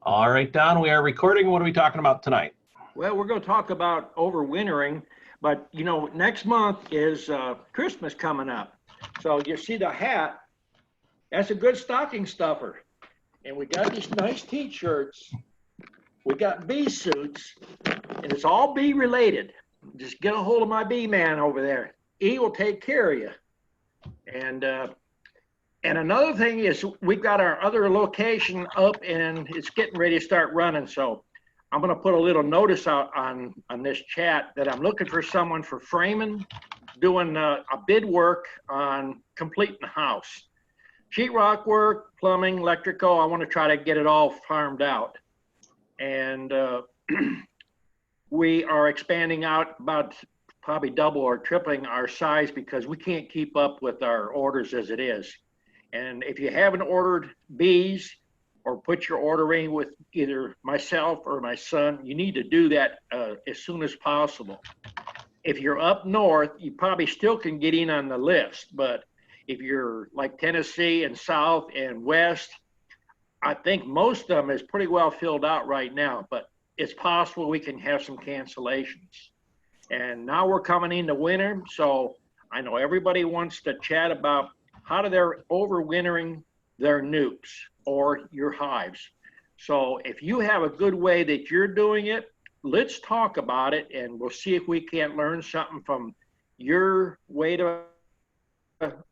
All right, Don, we are recording. What are we talking about tonight? Well, we're going to talk about overwintering, but next month is Christmas coming up. So you see the hat, that's a good stocking stuffer. And we got these nice t-shirts. We got bee suits, and it's all bee related. Just get a hold of my bee man over there. He will take care of you. And another thing is we've got our other location up and it's getting ready to start running. So I'm going to put a little notice out on this chat that I'm looking for someone for framing, doing a bid work on completing the house. Sheetrock work, plumbing, electrical, I want to try to get it all farmed out. And we are expanding out about probably double or tripling our size because we can't keep up with our orders as it is. And if you haven't ordered bees or put your order in with either myself or my son, you need to do that as soon as possible. If you're up north, you probably still can get in on the list, but if you're like Tennessee and south and west, I think most of them is pretty well filled out right now, but it's possible we can have some cancellations. And now we're coming into winter, so I know everybody wants to chat about how they're overwintering their nukes or your hives. So if you have a good way that you're doing it, let's talk about it and we'll see if we can't learn something from your way to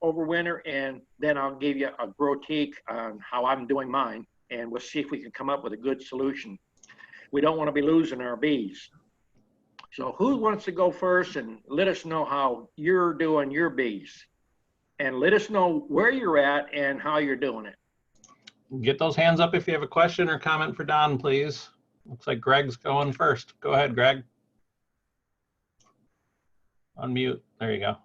overwinter, and then I'll give you a critique on how I'm doing mine, and we'll see if we can come up with a good solution. We don't want to be losing our bees. So who wants to go first and let us know how you're doing your bees? And let us know where you're at and how you're doing it. Get those hands up if you have a question or comment for Don, please. Looks like Greg's going first. Go ahead, Greg. Unmute. There you go.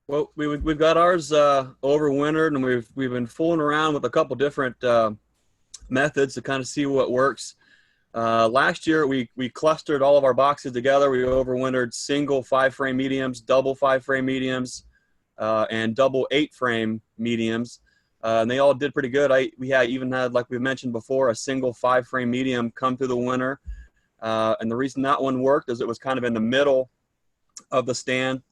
Well, we've got ours overwintered, and we've been fooling around with a couple different methods to kind of see what works. Last year, we clustered all of our boxes together. We overwintered single 5-frame mediums, double 5-frame mediums, and double 8-frame mediums, and they all did pretty good. We even had, like we mentioned before, a single 5-frame medium come through the winter, and the reason that one worked is it was kind of in the middle of the stand,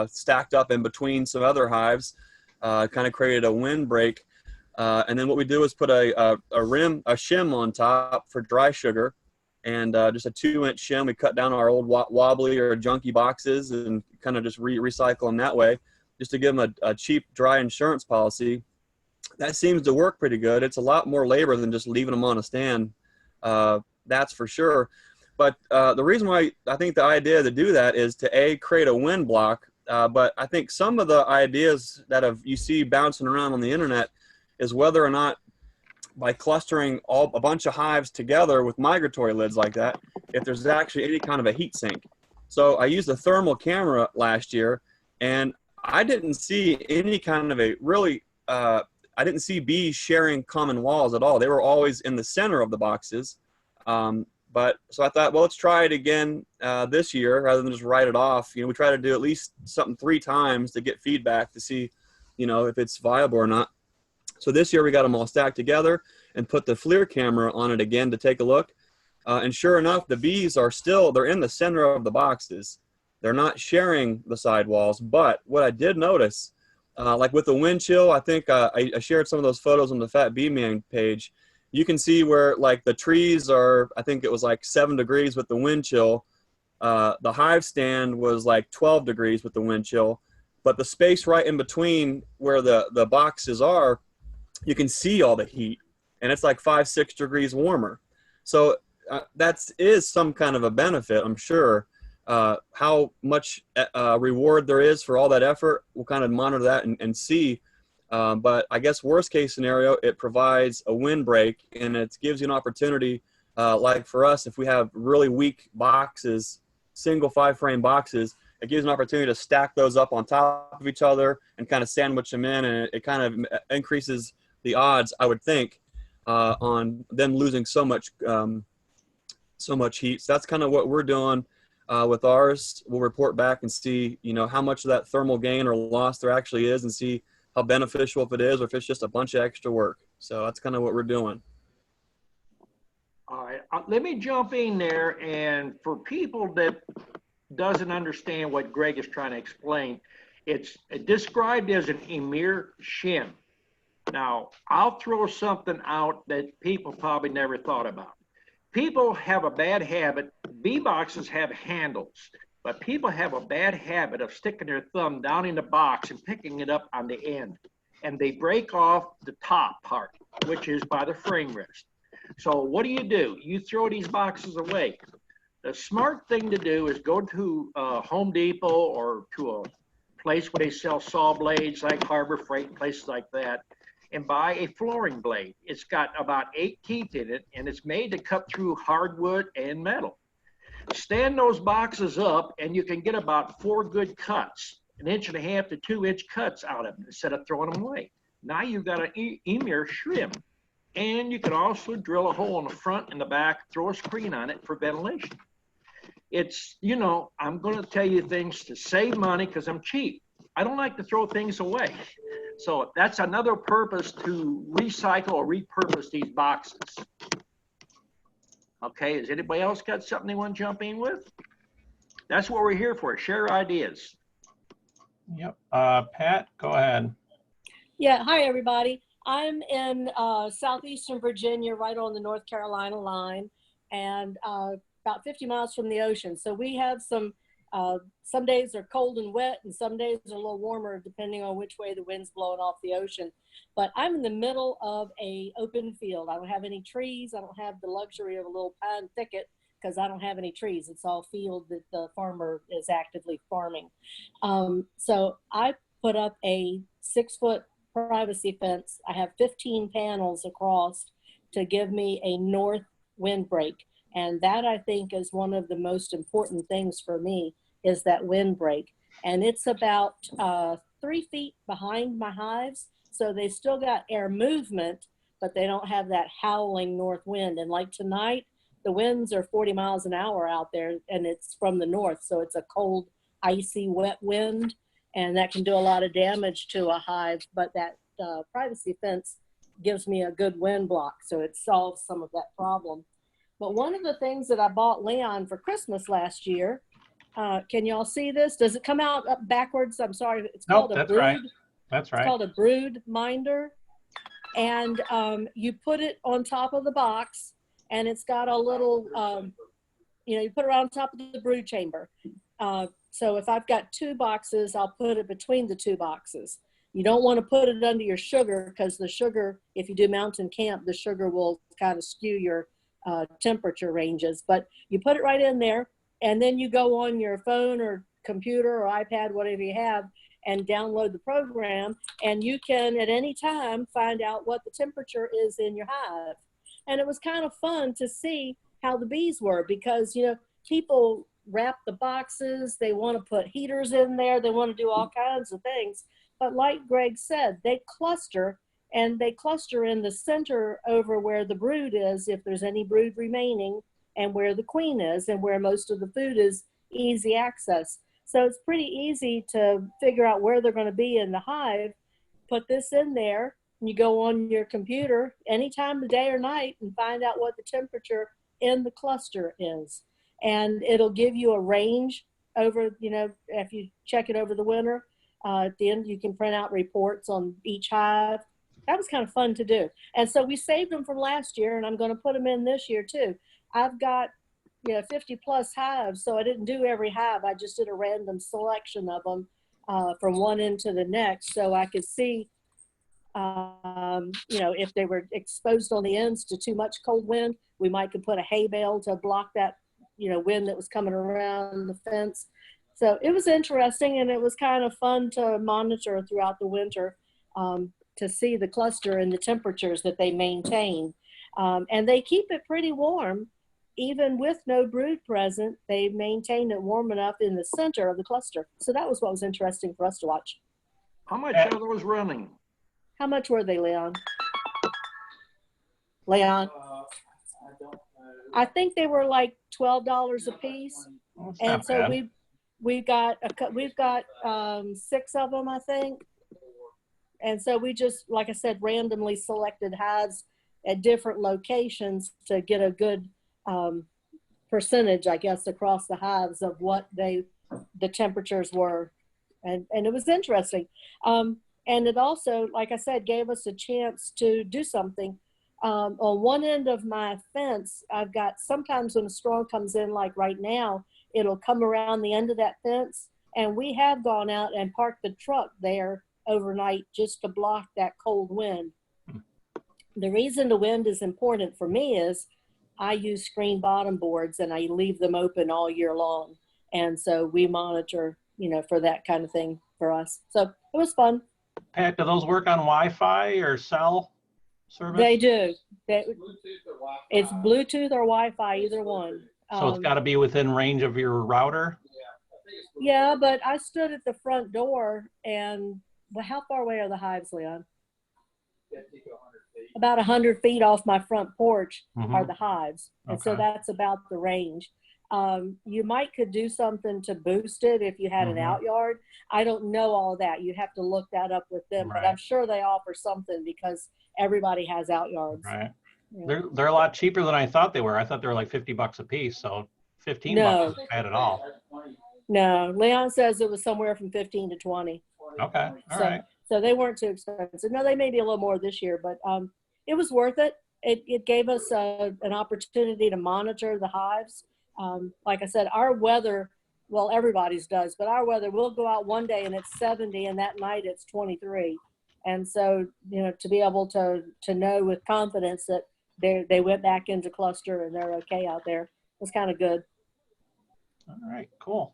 stacked up in between some other hives, kind of created a windbreak. And then what we do is put a shim on top for dry sugar, and just a 2-inch shim. We cut down our old wobbly or junky boxes and kind of just recycle them that way, just to give them a cheap dry insurance policy. That seems to work pretty good. It's a lot more labor than just leaving them on a stand, that's for sure. But the reason why I think the idea to do that is to create a wind block. But I think some of the ideas that you see bouncing around on the internet is whether or not by clustering a bunch of hives together with migratory lids like that, if there's actually any kind of a heat sink. So I used a thermal camera last year, and I didn't see any kind of a really, I didn't see bees sharing common walls at all. They were always in the center of the boxes. So I thought, well, let's try it again this year rather than just write it off. We try to do at least something 3 times to get feedback to see, if it's viable or not. So this year we got them all stacked together and put the FLIR camera on it again to take a look. And sure enough, the bees they're in the center of the boxes. They're not sharing the sidewalls. But what I did notice, like with the wind chill, I think I shared some of those photos on the Fat Bee Man page. You can see where like the trees are, I think it was like 7 degrees with the wind chill. The hive stand was like 12 degrees with the wind chill. But the space right in between where the boxes are, you can see all the heat, and it's like 5-6 degrees warmer. So that is some kind of a benefit, I'm sure. How much reward there is for all that effort, we'll kind of monitor that and see. But I guess worst case scenario, it provides a windbreak, and it gives you an opportunity, like for us, if we have really weak boxes, single 5-frame boxes, it gives an opportunity to stack those up on top of each other and kind of sandwich them in, and it kind of increases the odds, I would think, on them losing so much heat. So that's kind of what we're doing with ours. We'll report back and see, how much of that thermal gain or loss there actually is, and see how beneficial if it is, or if it's just a bunch of extra work. So that's kind of what we're doing. All right, let me jump in there. And for people that doesn't understand what Greg is trying to explain, it's described as an emir shim. Now, I'll throw something out that people probably never thought about. People have a bad habit. Bee boxes have handles, but people have a bad habit of sticking their thumb down in the box and picking it up on the end. And they break off the top part, which is by the frame rest. So what do? You throw these boxes away. The smart thing to do is go to Home Depot or to a place where they sell saw blades like Harbor Freight, places like that, and buy a flooring blade. It's got about 8 teeth in it, and it's made to cut through hardwood and metal. Stand those boxes up, and you can get about 4 good cuts, 1.5 to 2 inch cuts out of them instead of throwing them away. Now you've got an emir shrim. And you can also drill a hole in the front and the back, throw a screen on it for ventilation. It's, you know, I'm going to tell you things to save money because I'm cheap. I don't like to throw things away. So that's another purpose to recycle or repurpose these boxes. Okay, has anybody else got something they want to jump in with? That's what we're here for, share ideas. Yep. Pat, go ahead. Yeah, hi, everybody. I'm in southeastern Virginia, right on the North Carolina line, and about 50 miles from the ocean. So we have some days are cold and wet, and some days are a little warmer, depending on which way the wind's blowing off the ocean. But I'm in the middle of a open field. I don't have any trees. I don't have the luxury of a little pine thicket because I don't have any trees. It's all field that the farmer is actively farming. So I put up a 6-foot privacy fence. I have 15 panels across to give me a north windbreak. And that, I think, is one of the most important things for me, is that windbreak. And it's about 3 feet behind my hives. So they still got air movement, but they don't have that howling north wind. And like tonight, the winds are 40 miles an hour out there, and it's from the north. So it's a cold, icy, wet wind. And that can do a lot of damage to a hive, but that privacy fence gives me a good wind block, so it solves some of that problem. But one of the things that I bought Leon for Christmas last year, can y'all see this? Does it come out up backwards? I'm sorry, it's called a Nope, that's brood. right. That's right. It's called a brood minder, and you put it on top of the box, and it's got a little, you put it on top of the brood chamber. So if I've got 2 boxes, I'll put it between the 2 boxes. You don't want to put it under your sugar, because the sugar, if you do mountain camp, the sugar will kind of skew your temperature ranges. But you put it right in there, and then you go on your phone or computer or iPad, whatever you have, and download the program, and you can at any time find out what the temperature is in your hive. And it was kind of fun to see how the bees were, because people wrap the boxes, they want to put heaters in there, they want to do all kinds of things. But like Greg said, they cluster, and they cluster in the center over where the brood is, if there's any brood remaining, and where the queen is, and where most of the food is easy access. So it's pretty easy to figure out where they're going to be in the hive. Put this in there, and you go on your computer anytime of the day or night and find out what the temperature in the cluster is. And it'll give you a range over, if you check it over the winter. At the end, you can print out reports on each hive. That was kind of fun to do. And so we saved them from last year, and I'm going to put them in this year too. I've got 50 plus hives, so I didn't do every hive. I just did a random selection of them from one end to the next, so I could see, if they were exposed on the ends to too much cold wind, we might could put a hay bale to block that wind that was coming around the fence. So it was interesting, and it was kind of fun to monitor throughout the winter to see the cluster and the temperatures that they maintain. And they keep it pretty warm. Even with no brood present, they maintain it warm enough in the center of the cluster. So that was what was interesting for us to watch. How much are those running? How much were they, Leon? Leon? I don't know. I think they were like $12 a piece. Well, it's And not so bad. we've got 6 of them, I think. And so we just, like I said, randomly selected hives at different locations to get a good percentage, I guess, across the hives of what the temperatures were. And it was interesting. And it also, like I said, gave us a chance to do something. On one end of my fence, I've got, sometimes when a storm comes in, like right now, it'll come around the end of that fence. And we have gone out and parked the truck there overnight just to block that cold wind. The reason the wind is important for me is I use screen bottom boards and I leave them open all year long. And so we monitor, for that kind of thing for us. So it was fun. Pat, do those work on Wi-Fi or cell service? They do. It's Bluetooth or Wi-Fi, either one. So it's got to be within range of your router? Yeah, but I stood at the front door and, well, how far away are the hives, Leon? 50 to 100 feet. About 100 feet off my front porch Mhm. are the hives. And so Okay. that's about the range. You could do something to boost it if you had an Mhm. out yard. I don't know all that. You'd have to look that up with them, but Right. I'm sure they offer something because everybody has out yards. Right. Yeah. They're a lot cheaper than I thought they were. I thought they were like $50 a piece. So 15 No. bucks isn't bad at all. No, Leon says it was somewhere from 15 to 20. Okay. All So, right. so they weren't too expensive. No, they may be a little more this year, but it was worth it. It gave us an opportunity to monitor the hives. Like I said, our weather, well, everybody's does, but our weather, we'll go out one day and it's 70 and that night it's 23. And so, to be able to know with confidence that they went back into cluster and they're okay out there was kind of good. All right. Cool.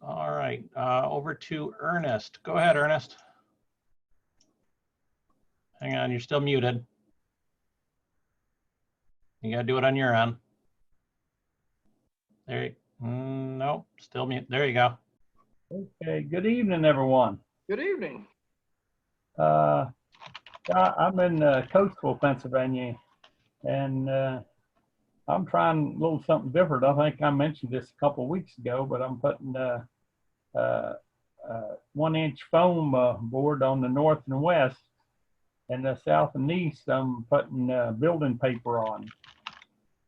All right. Over to Ernest. Go ahead, Ernest. Hang on. You're still muted. You got to do it on your end. There. Nope. Still mute. There you go. Okay, good evening, everyone. Good evening. I'm in Coatesville, Pennsylvania, and I'm trying a little something different. I think I mentioned this a couple of weeks ago, but I'm putting 1-inch foam board on the north and west, and the south and east I'm putting building paper on.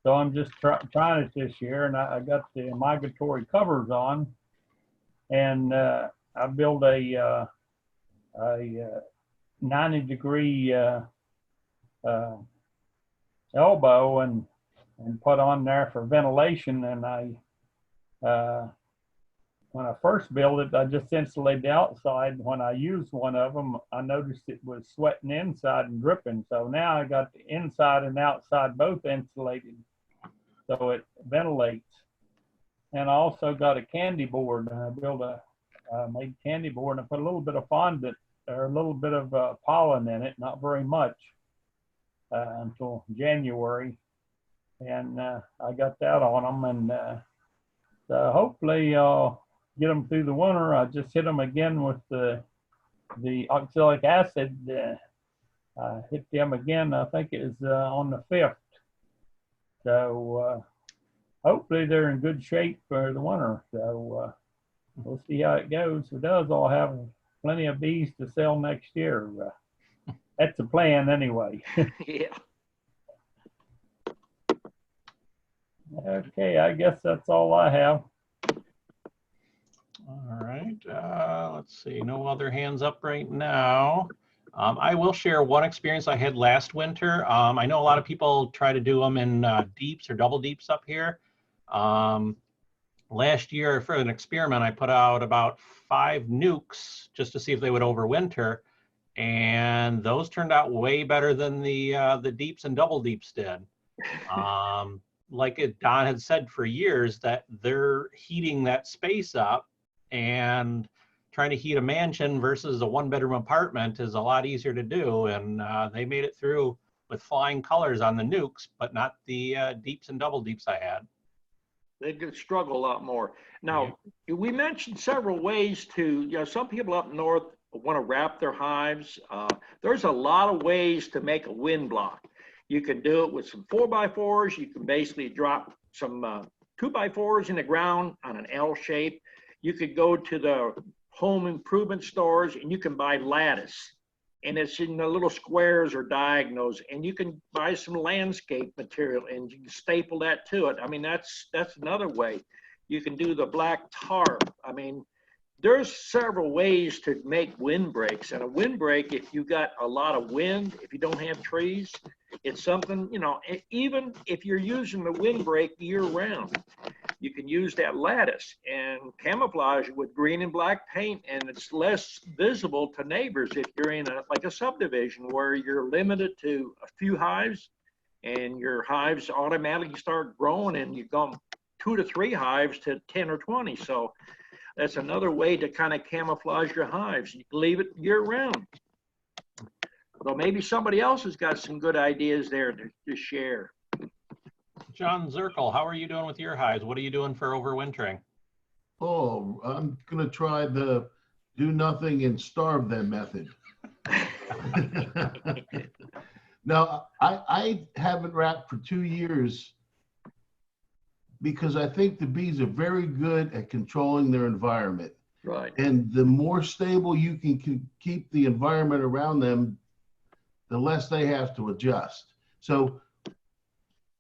So I'm just trying it this year, and I got the migratory covers on, and I built a 90-degree elbow and put on there for ventilation. And when I first built it, I just insulated the outside. When I used one of them, I noticed it was sweating inside and dripping. So now I got the inside and outside both insulated, so it ventilates. And I also got a candy board. I built made candy board, and I put a little bit of fondant or a little bit of pollen in it, not very much, until January. And I got that on them, and so hopefully I'll get them through the winter. I just hit them again with the oxalic acid. I hit them again, I think it was on the 5th. So hopefully they're in good shape for the winter. So we'll see how it goes. If it does, I'll have plenty of bees to sell next year. That's the plan anyway. Yeah. Okay, I guess that's all I have. All right. Let's see. No other hands up right now. I will share one experience I had last winter. I know a lot of people try to do them in deeps or double deeps up here. Last year, for an experiment, I put out about 5 nukes just to see if they would overwinter, and those turned out way better than the deeps and double deeps did. Like Don had said for years, that they're heating that space up, and trying to heat a mansion versus a 1-bedroom apartment is a lot easier to do. And they made it through with flying colors on the nukes, but not the deeps and double deeps I had. They could struggle a lot more. Now, we mentioned several ways to, some people up north want to wrap their hives. There's a lot of ways to make a wind block. You can do it with some 4x4s. You can basically drop some 2x4s in the ground on an L shape. You could go to the home improvement stores and you can buy lattice. and it's in the little squares or diagonals, and you can buy some landscape material and you can staple that to it. I mean, that's another way. You can do the black tarp. I mean, there's several ways to make windbreaks, and a windbreak, if you got a lot of wind, if you don't have trees, it's something, you know, even if you're using the windbreak year round, you can use that lattice and camouflage it with green and black paint, and it's less visible to neighbors if you're in like a subdivision where you're limited to a few hives, and your hives automatically start growing, and you go 2 to 3 hives to 10 or 20. So that's another way to kind of camouflage your hives. You can leave it year round. So maybe somebody else has got some good ideas there to share. John Zirkle, how are you doing with your hives? What are you doing for overwintering? Oh, I'm gonna try the do nothing and starve them method. Now, I haven't wrapped for 2 years because I think the bees are very good at controlling their environment. Right. And the more stable you can keep the environment around them, the less they have to adjust. So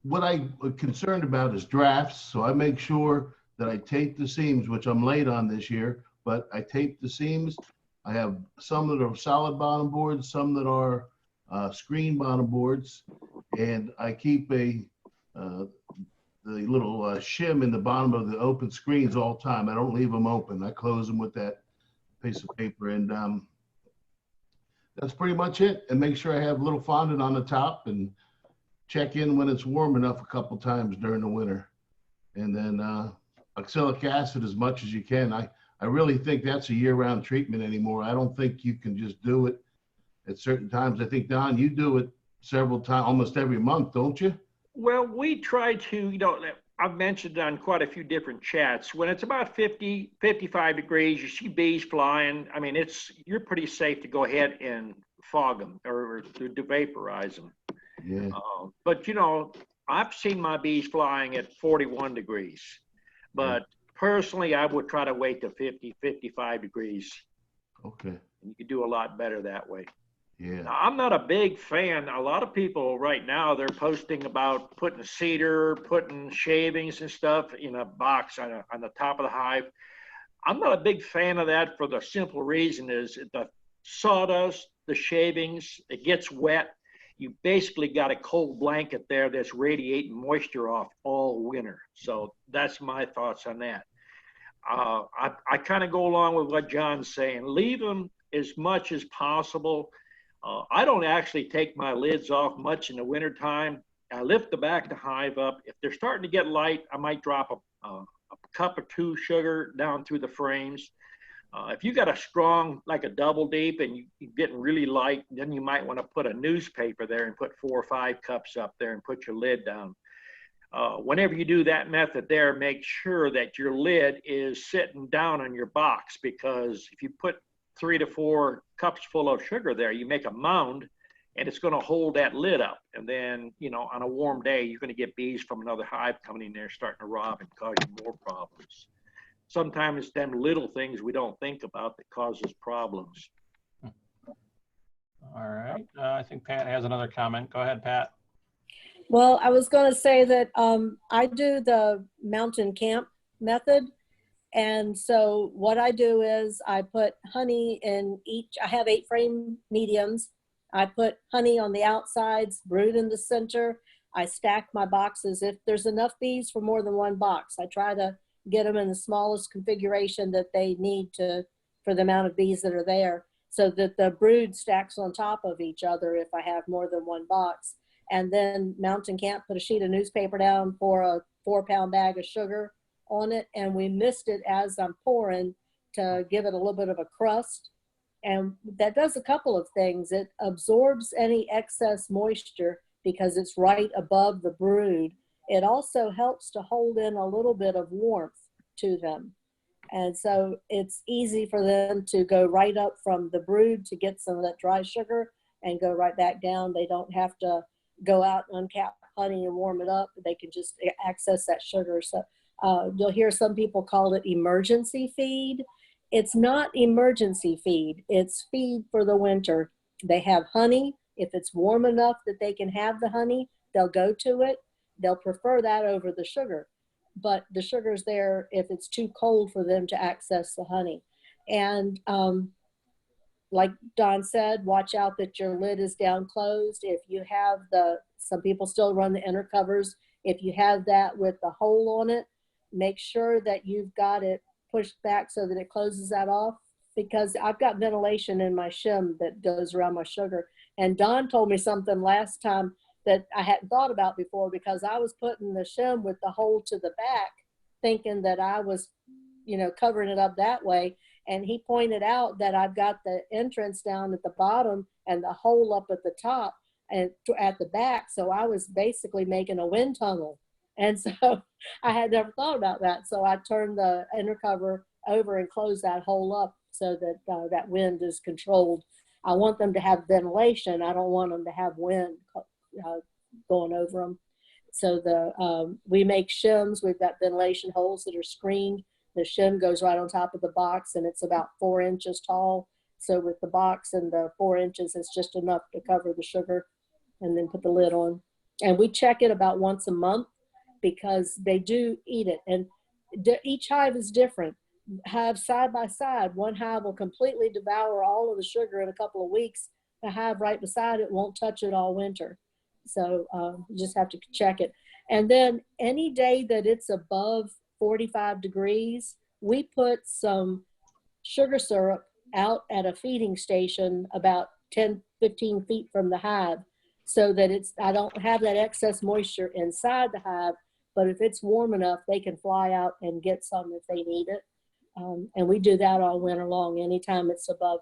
what I'm concerned about is drafts. So I make sure that I tape the seams, which I'm late on this year, but I tape the seams. I have some that are solid bottom boards, some that are screen bottom boards, and I keep the little shim in the bottom of the open screens all the time. I don't leave them open. I close them with that piece of paper, and that's pretty much it. And make sure I have a little fondant on the top and check in when it's warm enough a couple times during the winter. And then oxalic acid as much as you can. I really think that's a year-round treatment anymore. I don't think you can just do it at certain times. I think, Don, you do it several times, almost every month, don't you? Well, we try to, you know, I've mentioned on quite a few different chats, when it's about 50, 55 degrees, you see bees flying. I mean, you're pretty safe to go ahead and fog them or to vaporize them. Yeah. But, you know, I've seen my bees flying at 41 degrees. But personally, I would try to wait to 50, 55 degrees. Okay. And you can do a lot better that way. Yeah. Now, I'm not a big fan. A lot of people right now, they're posting about putting cedar, putting shavings and stuff in a box on the top of the hive. I'm not a big fan of that for the simple reason is the sawdust, the shavings, it gets wet. You basically got a cold blanket there that's radiating moisture off all winter. So that's my thoughts on that. I kind of go along with what John's saying. Leave them as much as possible. I don't actually take my lids off much in the wintertime. I lift the back of the hive up. If they're starting to get light, I might drop a cup or 2 sugar down through the frames. If you got a strong, like a double deep, and you're getting really light, then you might want to put a newspaper there and put 4 or 5 cups up there and put your lid down. Whenever you do that method there, make sure that your lid is sitting down on your box, because if you put 3 to 4 cups full of sugar there, you make a mound and it's going to hold that lid up. And then, you know, on a warm day, you're going to get bees from another hive coming in there starting to rob and cause you more problems. Sometimes it's them little things we don't think about that causes problems. All right. I think Pat has another comment. Go ahead, Pat. Well, I was going to say that I do the mountain camp method. And so what I do is I put honey in each, I have 8 frame mediums. I put honey on the outsides, brood in the center. I stack my boxes. If there's enough bees for more than 1 box, I try to get them in the smallest configuration that they need for the amount of bees that are there, so that the brood stacks on top of each other if I have more than 1 box. And then Mountain Camp put a sheet of newspaper down, pour a 4-pound bag of sugar on it, and we mist it as I'm pouring to give it a little bit of a crust. And that does a couple of things. It absorbs any excess moisture because it's right above the brood. It also helps to hold in a little bit of warmth to them. And so it's easy for them to go right up from the brood to get some of that dry sugar and go right back down. They don't have to go out and uncap honey and warm it up. They can just access that sugar. So you'll hear some people call it emergency feed. It's not emergency feed. It's feed for the winter. They have honey. If it's warm enough that they can have the honey, they'll go to it. They'll prefer that over the sugar. But the sugar's there if it's too cold for them to access the honey. And like Don said, watch out that your lid is down closed. If you have some people still run the inner covers. If you have that with the hole on it, make sure that you've got it pushed back so that it closes that off, because I've got ventilation in my shim that goes around my sugar. And Don told me something last time that I hadn't thought about before, because I was putting the shim with the hole to the back, thinking that I was, covering it up that way. And he pointed out that I've got the entrance down at the bottom and the hole up at the top and at the back. So I was basically making a wind tunnel. And so I had never thought about that. So I turned the inner cover over and closed that hole up so that that wind is controlled. I want them to have ventilation. I don't want them to have wind going over them. So we make shims. We've got ventilation holes that are screened. The shim goes right on top of the box, and it's about 4 inches tall. So with the box and the 4 inches, it's just enough to cover the sugar, and then put the lid on. And we check it about once a month, because they do eat it. And each hive is different. Hives side by side, one hive will completely devour all of the sugar in a couple of weeks. The hive right beside it won't touch it all winter. So you just have to check it. And then any day that it's above 45 degrees, we put some sugar syrup out at a feeding station about 10, 15 feet from the hive, so that I don't have that excess moisture inside the hive, but if it's warm enough, they can fly out and get some if they need it. And we do that all winter long, anytime it's above,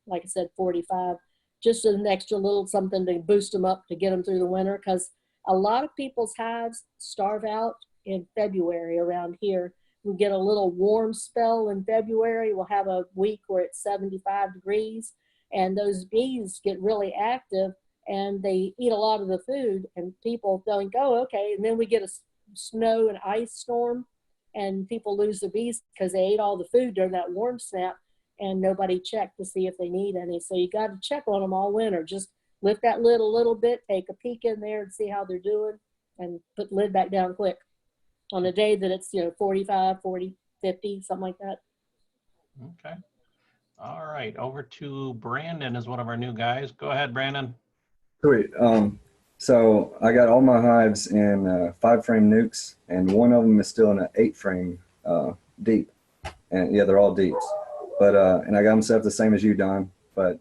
like I said, 45, just an extra little something to boost them up to get them through the winter, because a lot of people's hives starve out in February around here. We get a little warm spell in February. We'll have a week where it's 75 degrees, and those bees get really active and they eat a lot of the food, and people think, oh, okay. And then we get a snow and ice storm, and people lose their bees because they ate all the food during that warm snap, and nobody checked to see if they need any. So you got to check on them all winter. Just lift that lid a little bit, take a peek in there and see how they're doing, and put the lid back down quick on a day that it's 45, 40, 50, something like that. Okay. All right. Over to Brandon is one of our new guys. Go ahead, Brandon. Sweet. So I got all my hives in 5-frame nukes, and one of them is still in an 8-frame deep. And yeah, they're all deeps. But and I got them set up the same as you, Don. But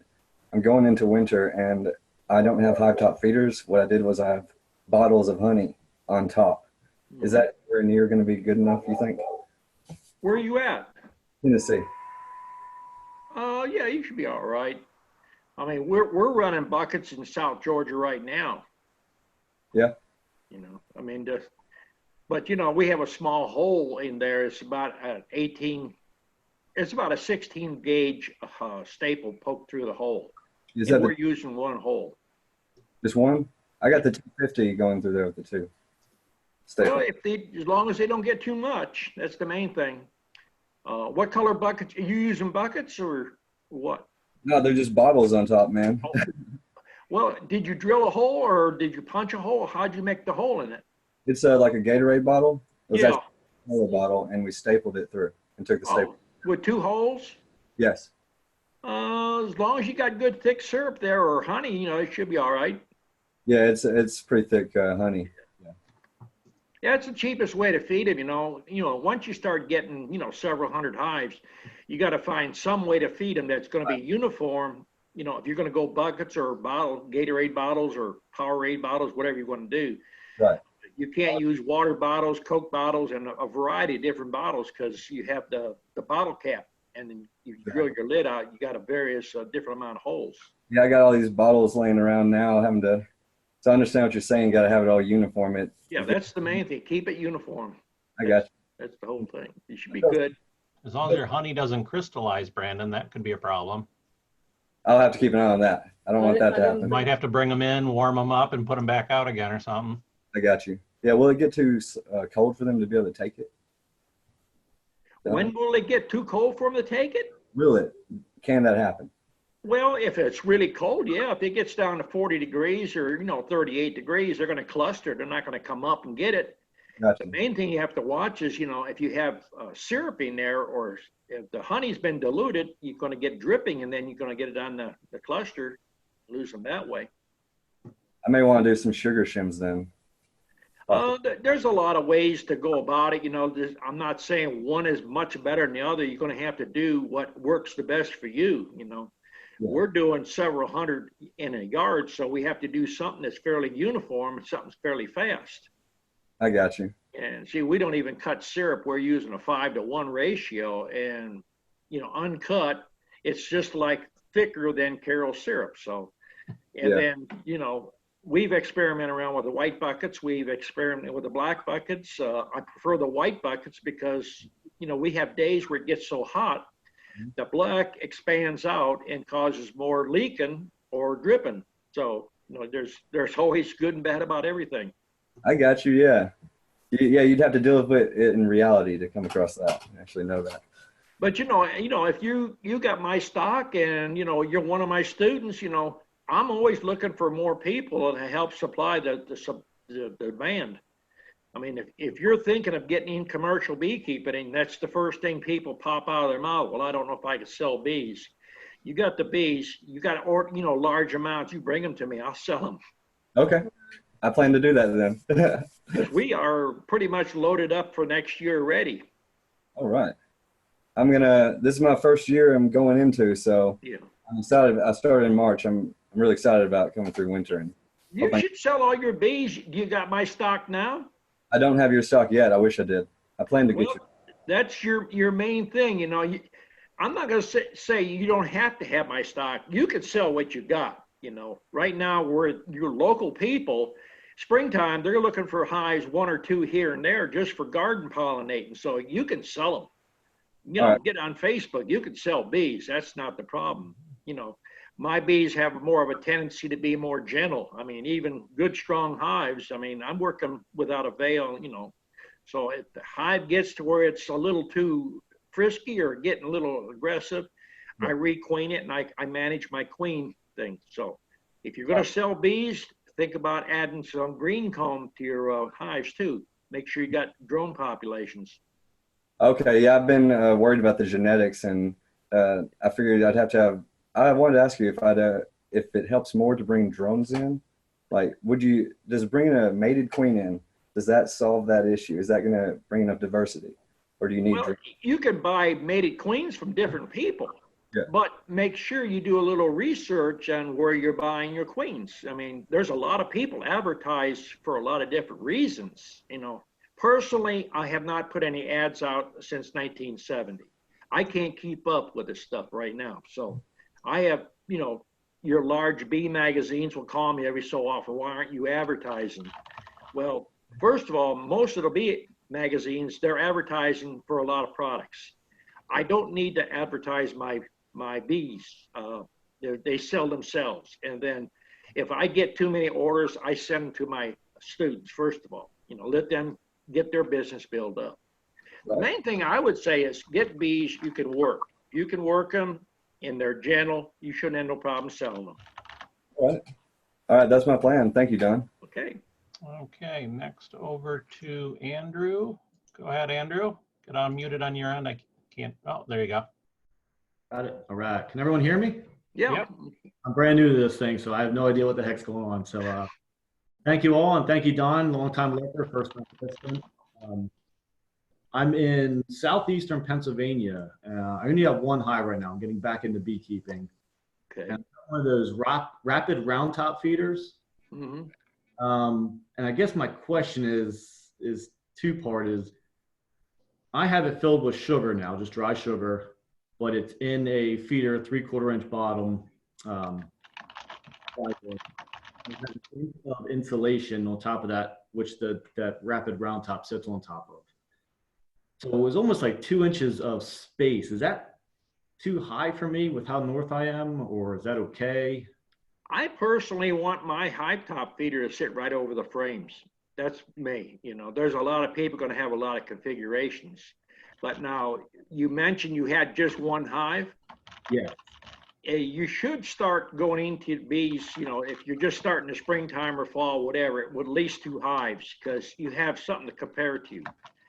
I'm going into winter, and I don't have hive top feeders. What I did was I have bottles of honey on top. Is that where near going to be good enough, you think? Where are you at? Tennessee. Yeah, you should be all right. I mean, we're running buckets in South Georgia right now. Yeah. I mean, but we have a small hole in there. It's about it's about a 16 gauge staple poked through the hole. Is and that we're using one hole. just one? I got the 250 going through there with the 2. Staple. Well, as long as they don't get too much, that's the main thing. What color buckets? Are you using buckets or what? No, they're just bottles on top, man. Well, did you drill a hole or did you punch a hole? How'd you make the hole in it? It's like a Gatorade bottle. It was Yeah. actually a cola bottle, and we stapled it through and took the staple. With 2 holes? Yes. As long as you got good thick syrup there or honey, it should be all right. Yeah, it's pretty thick honey. Yeah, it's the cheapest way to feed them, once you start getting, several hundred hives, you got to find some way to feed them that's going to be uniform. If you're going to go buckets or Gatorade bottles or Powerade bottles, whatever you want to do. Right. You can't use water bottles, Coke bottles, and a variety of different bottles because you have the bottle cap, and then you drill your lid out, you got a various different amount of holes. Yeah, I got all these bottles laying around now, having to understand what you're saying, got to have it all uniform. Yeah, that's the main thing. Keep it uniform. I got you. That's the whole thing. You should be good. As long as your honey doesn't crystallize, Brandon, that could be a problem. I'll have to keep an eye on that. I don't want that to You happen. might have to bring them in, warm them up, and put them back out again or something. I got you. Yeah, will it get too cold for them to be able to take it? When will it get too cold for them to take it? Will it? Can that happen? Well, if it's really cold, yeah, if it gets down to 40 degrees or, 38 degrees, they're going to cluster. They're not going to come up and get it. Gotcha. The main thing you have to watch is, if you have syrup in there or if the honey's been diluted, you're going to get dripping and then you're going to get it on the cluster, lose them that way. I may want to do some sugar shims then. There's a lot of ways to go about it. I'm not saying one is much better than the other. You're going to have to do what works the best for you. Yeah. We're doing several hundred in a yard, so we have to do something that's fairly uniform and something's fairly fast. I got you. And see, we don't even cut syrup. We're using a 5-to-1 ratio, and uncut, it's just like thicker than Carol syrup. So, and Yeah. then we've experimented around with the white buckets. We've experimented with the black buckets. I prefer the white buckets because we have days where it gets so hot, the black expands out and causes more leaking or dripping. So there's always good and bad about everything. I got you. Yeah. Yeah. You'd have to deal with it in reality to come across that. Actually know that. But if you got my stock and you're one of my students, I'm always looking for more people to help supply the demand. I mean, if you're thinking of getting in commercial beekeeping, that's the first thing people pop out of their mouth. Well, I don't know if I could sell bees. You got the bees, you got large amounts. You bring them to me, I'll sell them. Okay. I plan to do that then. We are pretty much loaded up for next year ready. All right. This is my first year I'm going into, so Yeah. I'm excited. I started in March. I'm really excited about coming through winter. And You should sell all your bees. You got my stock now? I don't have your stock yet. I wish I did. I plan to get Well, you. that's your main thing. I'm not going to say you don't have to have my stock. You could sell what you got. Right now we're your local people. Springtime, they're looking for hives, 1 or 2 here and there, just for garden pollinating. So you can sell them. All right. Get on Facebook. You can sell bees. That's not the problem. My bees have more of a tendency to be more gentle. I mean, even good, strong hives. I mean, I'm working without a veil, So if the hive gets to where it's a little too frisky or getting a little aggressive, I requeen it and I manage my queen thing. So if you're going to sell bees, think about adding some green comb to your hives too. Make sure you got drone populations. Okay. Yeah. I've been worried about the genetics, and I figured I'd have to have. I wanted to ask you if it helps more to bring drones in. Like, does bringing a mated queen in, does that solve that issue? Is that going to bring enough diversity, or do you need? Well, you can buy mated queens from different people, but make sure you do a little research on where you're buying your queens. I mean, there's a lot of people advertise for a lot of different reasons. Personally, I have not put any ads out since 1970. I can't keep up with this stuff right now. So I have, your large bee magazines will call me every so often. Why aren't you advertising? Well, first of all, most of the bee magazines, they're advertising for a lot of products. I don't need to advertise my bees. They sell themselves. And then if I get too many orders, I send them to my students, first of all. Let them get their business built up. The main thing I would say is get bees you can work. You can work them and they're gentle. You shouldn't have no problem selling them. All right. That's my plan. Thank you, Don. Okay. Okay, next over to Andrew. Go ahead, Andrew. Get unmuted on your end. I can't. Oh, there you go. Got it. All right. Can everyone hear me? Yeah. Yep. I'm brand new to this thing, so I have no idea what the heck's going on. So thank you all, and thank you, Don, long-time listener, first-time participant. I'm in southeastern Pennsylvania. I only have 1 hive right now. I'm getting back into beekeeping. Okay. And one of those rapid round top feeders. Mm-hmm. And I guess my question is 2-part. Is I have it filled with sugar now, just dry sugar, but it's in a feeder, 3/4 inch bottom, of insulation on top of that, which that rapid round top sits on top of. So it was almost like 2 inches of space. Is that too high for me with how north I am, or is that okay? I personally want my hive top feeder to sit right over the frames. That's me. There's a lot of people going to have a lot of configurations. But now you mentioned you had just 1 hive. Yeah. you should start going into bees, you know, if you're just starting the springtime or fall, whatever, with at least 2 hives, because you have something to compare to.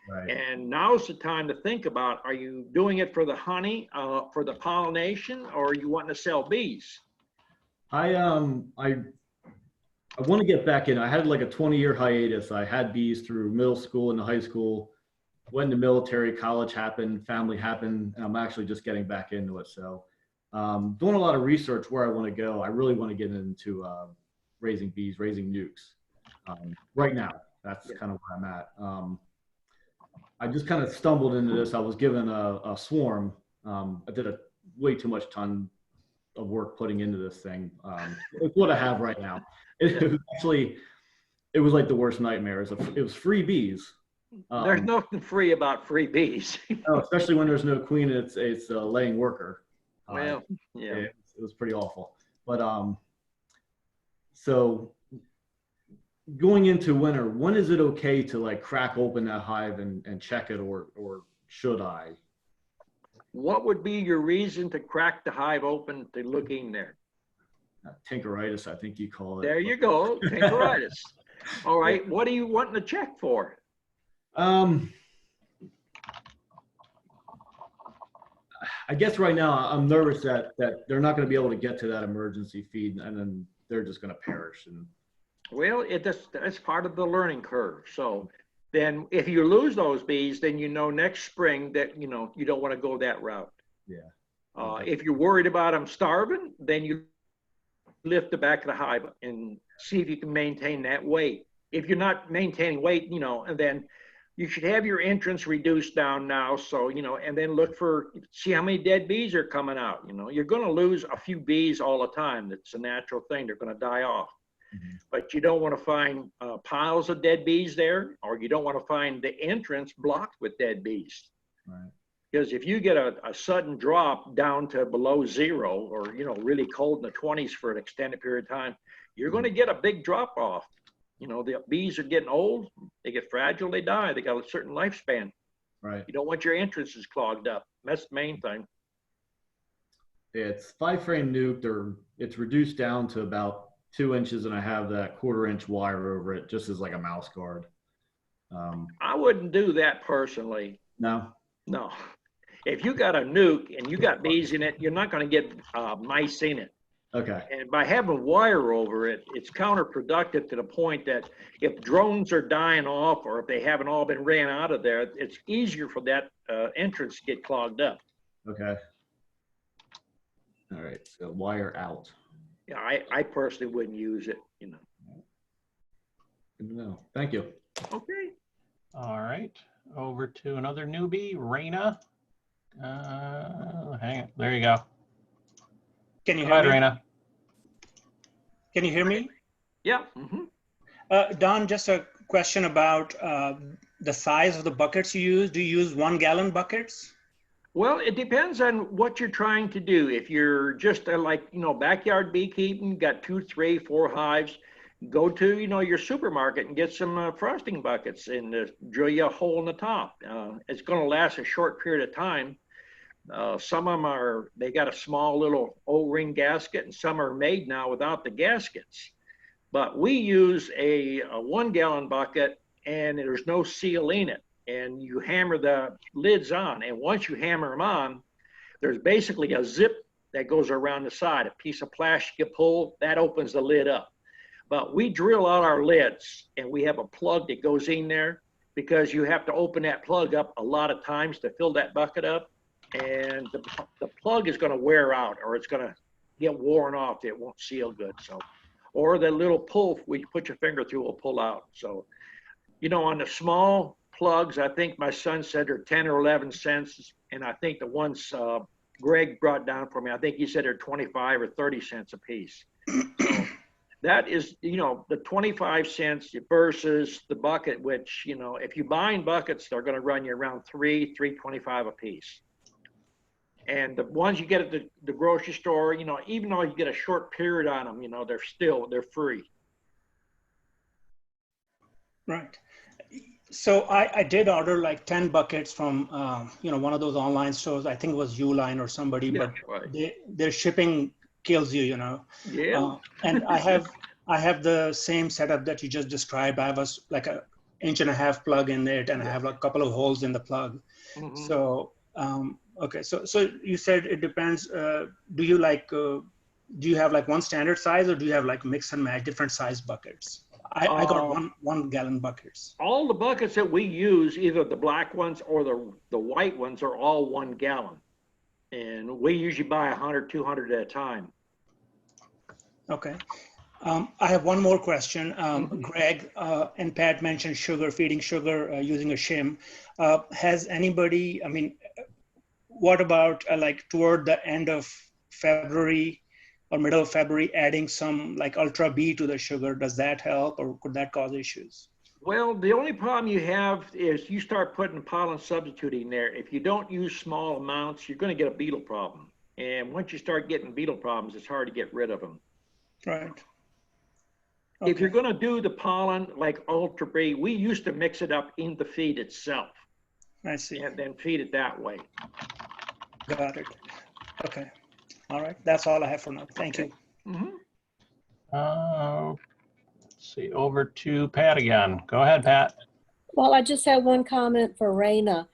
Right. And now's the time to think about, are you doing it for the honey, for the pollination, or are you wanting to sell bees? I want to get back in. I had like a 20-year hiatus. I had bees through middle school and high school. Went into military, college happened, family happened, and I'm actually just getting back into it. So doing a lot of research where I want to go. I really want to get into raising bees, raising nukes. Right now, that's kind of where I'm at. I just kind of stumbled into this. I was given a swarm. I did a way too much ton of work putting into this thing. It's what I have right now. It was actually, it was like the worst nightmare. It was free bees. There's nothing free about free bees. Oh, especially when there's no queen, it's a laying worker. Well, yeah. It was pretty awful. But so going into winter, when is it okay to like crack open that hive and check it, or should I? What would be your reason to crack the hive open to look in there? Tinkeritis, I think you call it. There you go, tinkeritis. All right, what are you wanting to check for? I guess right now I'm nervous that they're not going to be able to get to that emergency feed, and then they're just going to perish. And Well, that's part of the learning curve. So then if you lose those bees, then you know next spring that, you know, you don't want to go that route. yeah, If you're worried about them starving, then you lift the back of the hive and see if you can maintain that weight. If you're not maintaining weight, you know, and then you should have your entrance reduced down now. So, you know, and then see how many dead bees are coming out. You know, you're going to lose a few bees all the time. That's a natural thing. They're going to die off. Mhm. But you don't want to find piles of dead bees there, or you don't want to find the entrance blocked with dead bees. right. Because if you get a sudden drop down to below 0, or, you know, really cold in the 20s for an extended period of time, you're going to get a big drop off. You know, the bees are getting old, they get fragile, they die. They got a certain lifespan. Right. You don't want your entrances clogged up. That's the main thing. It's 5-frame nuke. It's reduced down to about 2 inches, and I have that 1/4 inch wire over it, just as like a mouse guard. I wouldn't do that personally. No. No. If you got a nuke and you got bees in it, you're not going to get mice in it. Okay. And by having wire over it, it's counterproductive to the point that if drones are dying off, or if they haven't all been ran out of there, it's easier for that entrance to get clogged up. Okay. All right. So wire out. Yeah, I personally wouldn't use it, you know. Good to know. Thank you. Okay. All right, over to another newbie, Raina. Hang on, there you go. Can you Go ahead, hear me? Raina. Can you hear me? Yeah. Mm-hmm. Don, just a question about the size of the buckets you use. Do you use 1-gallon buckets? Well, it depends on what you're trying to do. If you're just like, you know, backyard beekeeping, got 2, 3, 4 hives, go to, you know, your supermarket and get some frosting buckets and drill you a hole in the top. It's going to last a short period of time. Some of them they got a small little O-ring gasket, and some are made now without the gaskets. But we use a 1-gallon bucket, and there's no seal in it. And you hammer the lids on. And once you hammer them on, there's basically a zip that goes around the side, a piece of plastic you pull, that opens the lid up. But we drill out our lids, and we have a plug that goes in there, because you have to open that plug up a lot of times to fill that bucket up. And the plug is going to wear out, or it's going to get worn off. It won't seal good. So, or the little pull where you put your finger through will pull out. So, you know, on the small plugs, I think my son said they're 10 or 11 cents. And I think the ones Greg brought down for me, I think he said they're 25 or 30 cents a piece. So that is, you know, the 25 cents versus the bucket, which, you know, if you're buying buckets, they're going to run you around $3.25 a piece. And the ones you get at the grocery store, you know, even though you get a short period on them, you know, they're free. Right. So I did order like 10 buckets from, one of those online stores. I think it was Uline or somebody, Yeah, but right. their shipping kills you. Yeah. And I have the same setup that you just described. I have like a 1.5 inch plug in it, and I have a couple of holes in the plug. Mhm. So, okay. So you said it depends. Do you do you have like one standard size, or do you have like mix and match different size buckets? I got one gallon buckets. All the buckets that we use, either the black ones or the white ones, are all 1 gallon. And we usually buy 100, 200 at a time. Okay. I have one more question. Greg and Pat mentioned feeding sugar using a shim. Has anybody, what about like toward the end of February or middle of February, adding some like Ultra B to the sugar? Does that help, or could that cause issues? Well, the only problem you have is you start putting pollen substituting there. If you don't use small amounts, you're going to get a beetle problem. And once you start getting beetle problems, it's hard to get rid of them. Right. If Okay. you're going to do the pollen like Ultra B, we used to mix it up in the feed itself I see. and then feed it that way. Got it. Okay. All right. That's all I have for now. Thank you. Mhm. Let's see, over to Pat again. Go ahead, Pat. Well, I just have one comment for Raina.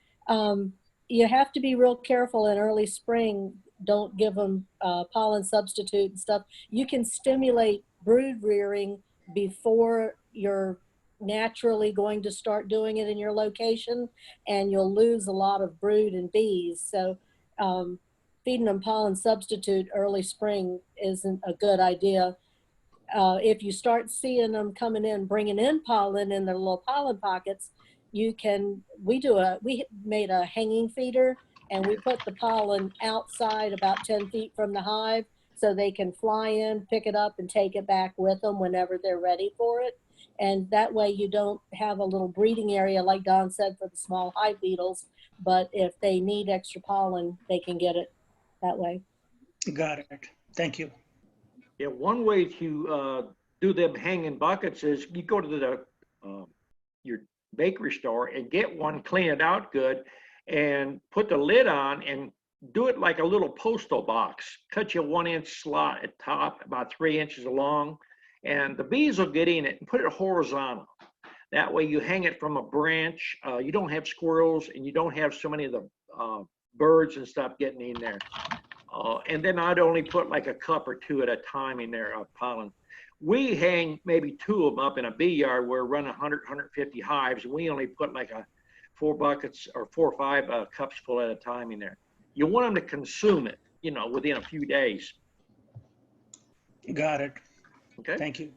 You have to be real careful in early spring. Don't give them pollen substitute and stuff. You can stimulate brood rearing before you're naturally going to start doing it in your location, and you'll lose a lot of brood and bees. So feeding them pollen substitute early spring isn't a good idea. If you start seeing them coming in, bringing in pollen in their little pollen pockets, we made a hanging feeder, and we put the pollen outside about 10 feet from the hive so they can fly in, pick it up, and take it back with them whenever they're ready for it. And that way you don't have a little breeding area, like Don said, for the small hive beetles. But if they need extra pollen, they can get it that way. Got it. Thank you. Yeah, one way to do them hanging buckets is you go to your bakery store and get one, clean it out good, and put the lid on and do it like a little postal box. Cut you a 1 inch slot at top, about 3 inches long, and the bees will get in it, and put it horizontal. That way you hang it from a branch. You don't have squirrels, and you don't have so many of the birds and stuff getting in there. And then I'd only put like a cup or two at a time in there of pollen. We hang maybe 2 of them up in a bee yard where we run 100, 150 hives, and we only put like 4 buckets or 4 or 5 cups full at a time in there. You want them to consume it, within a few days. Got it. Okay. Thank you.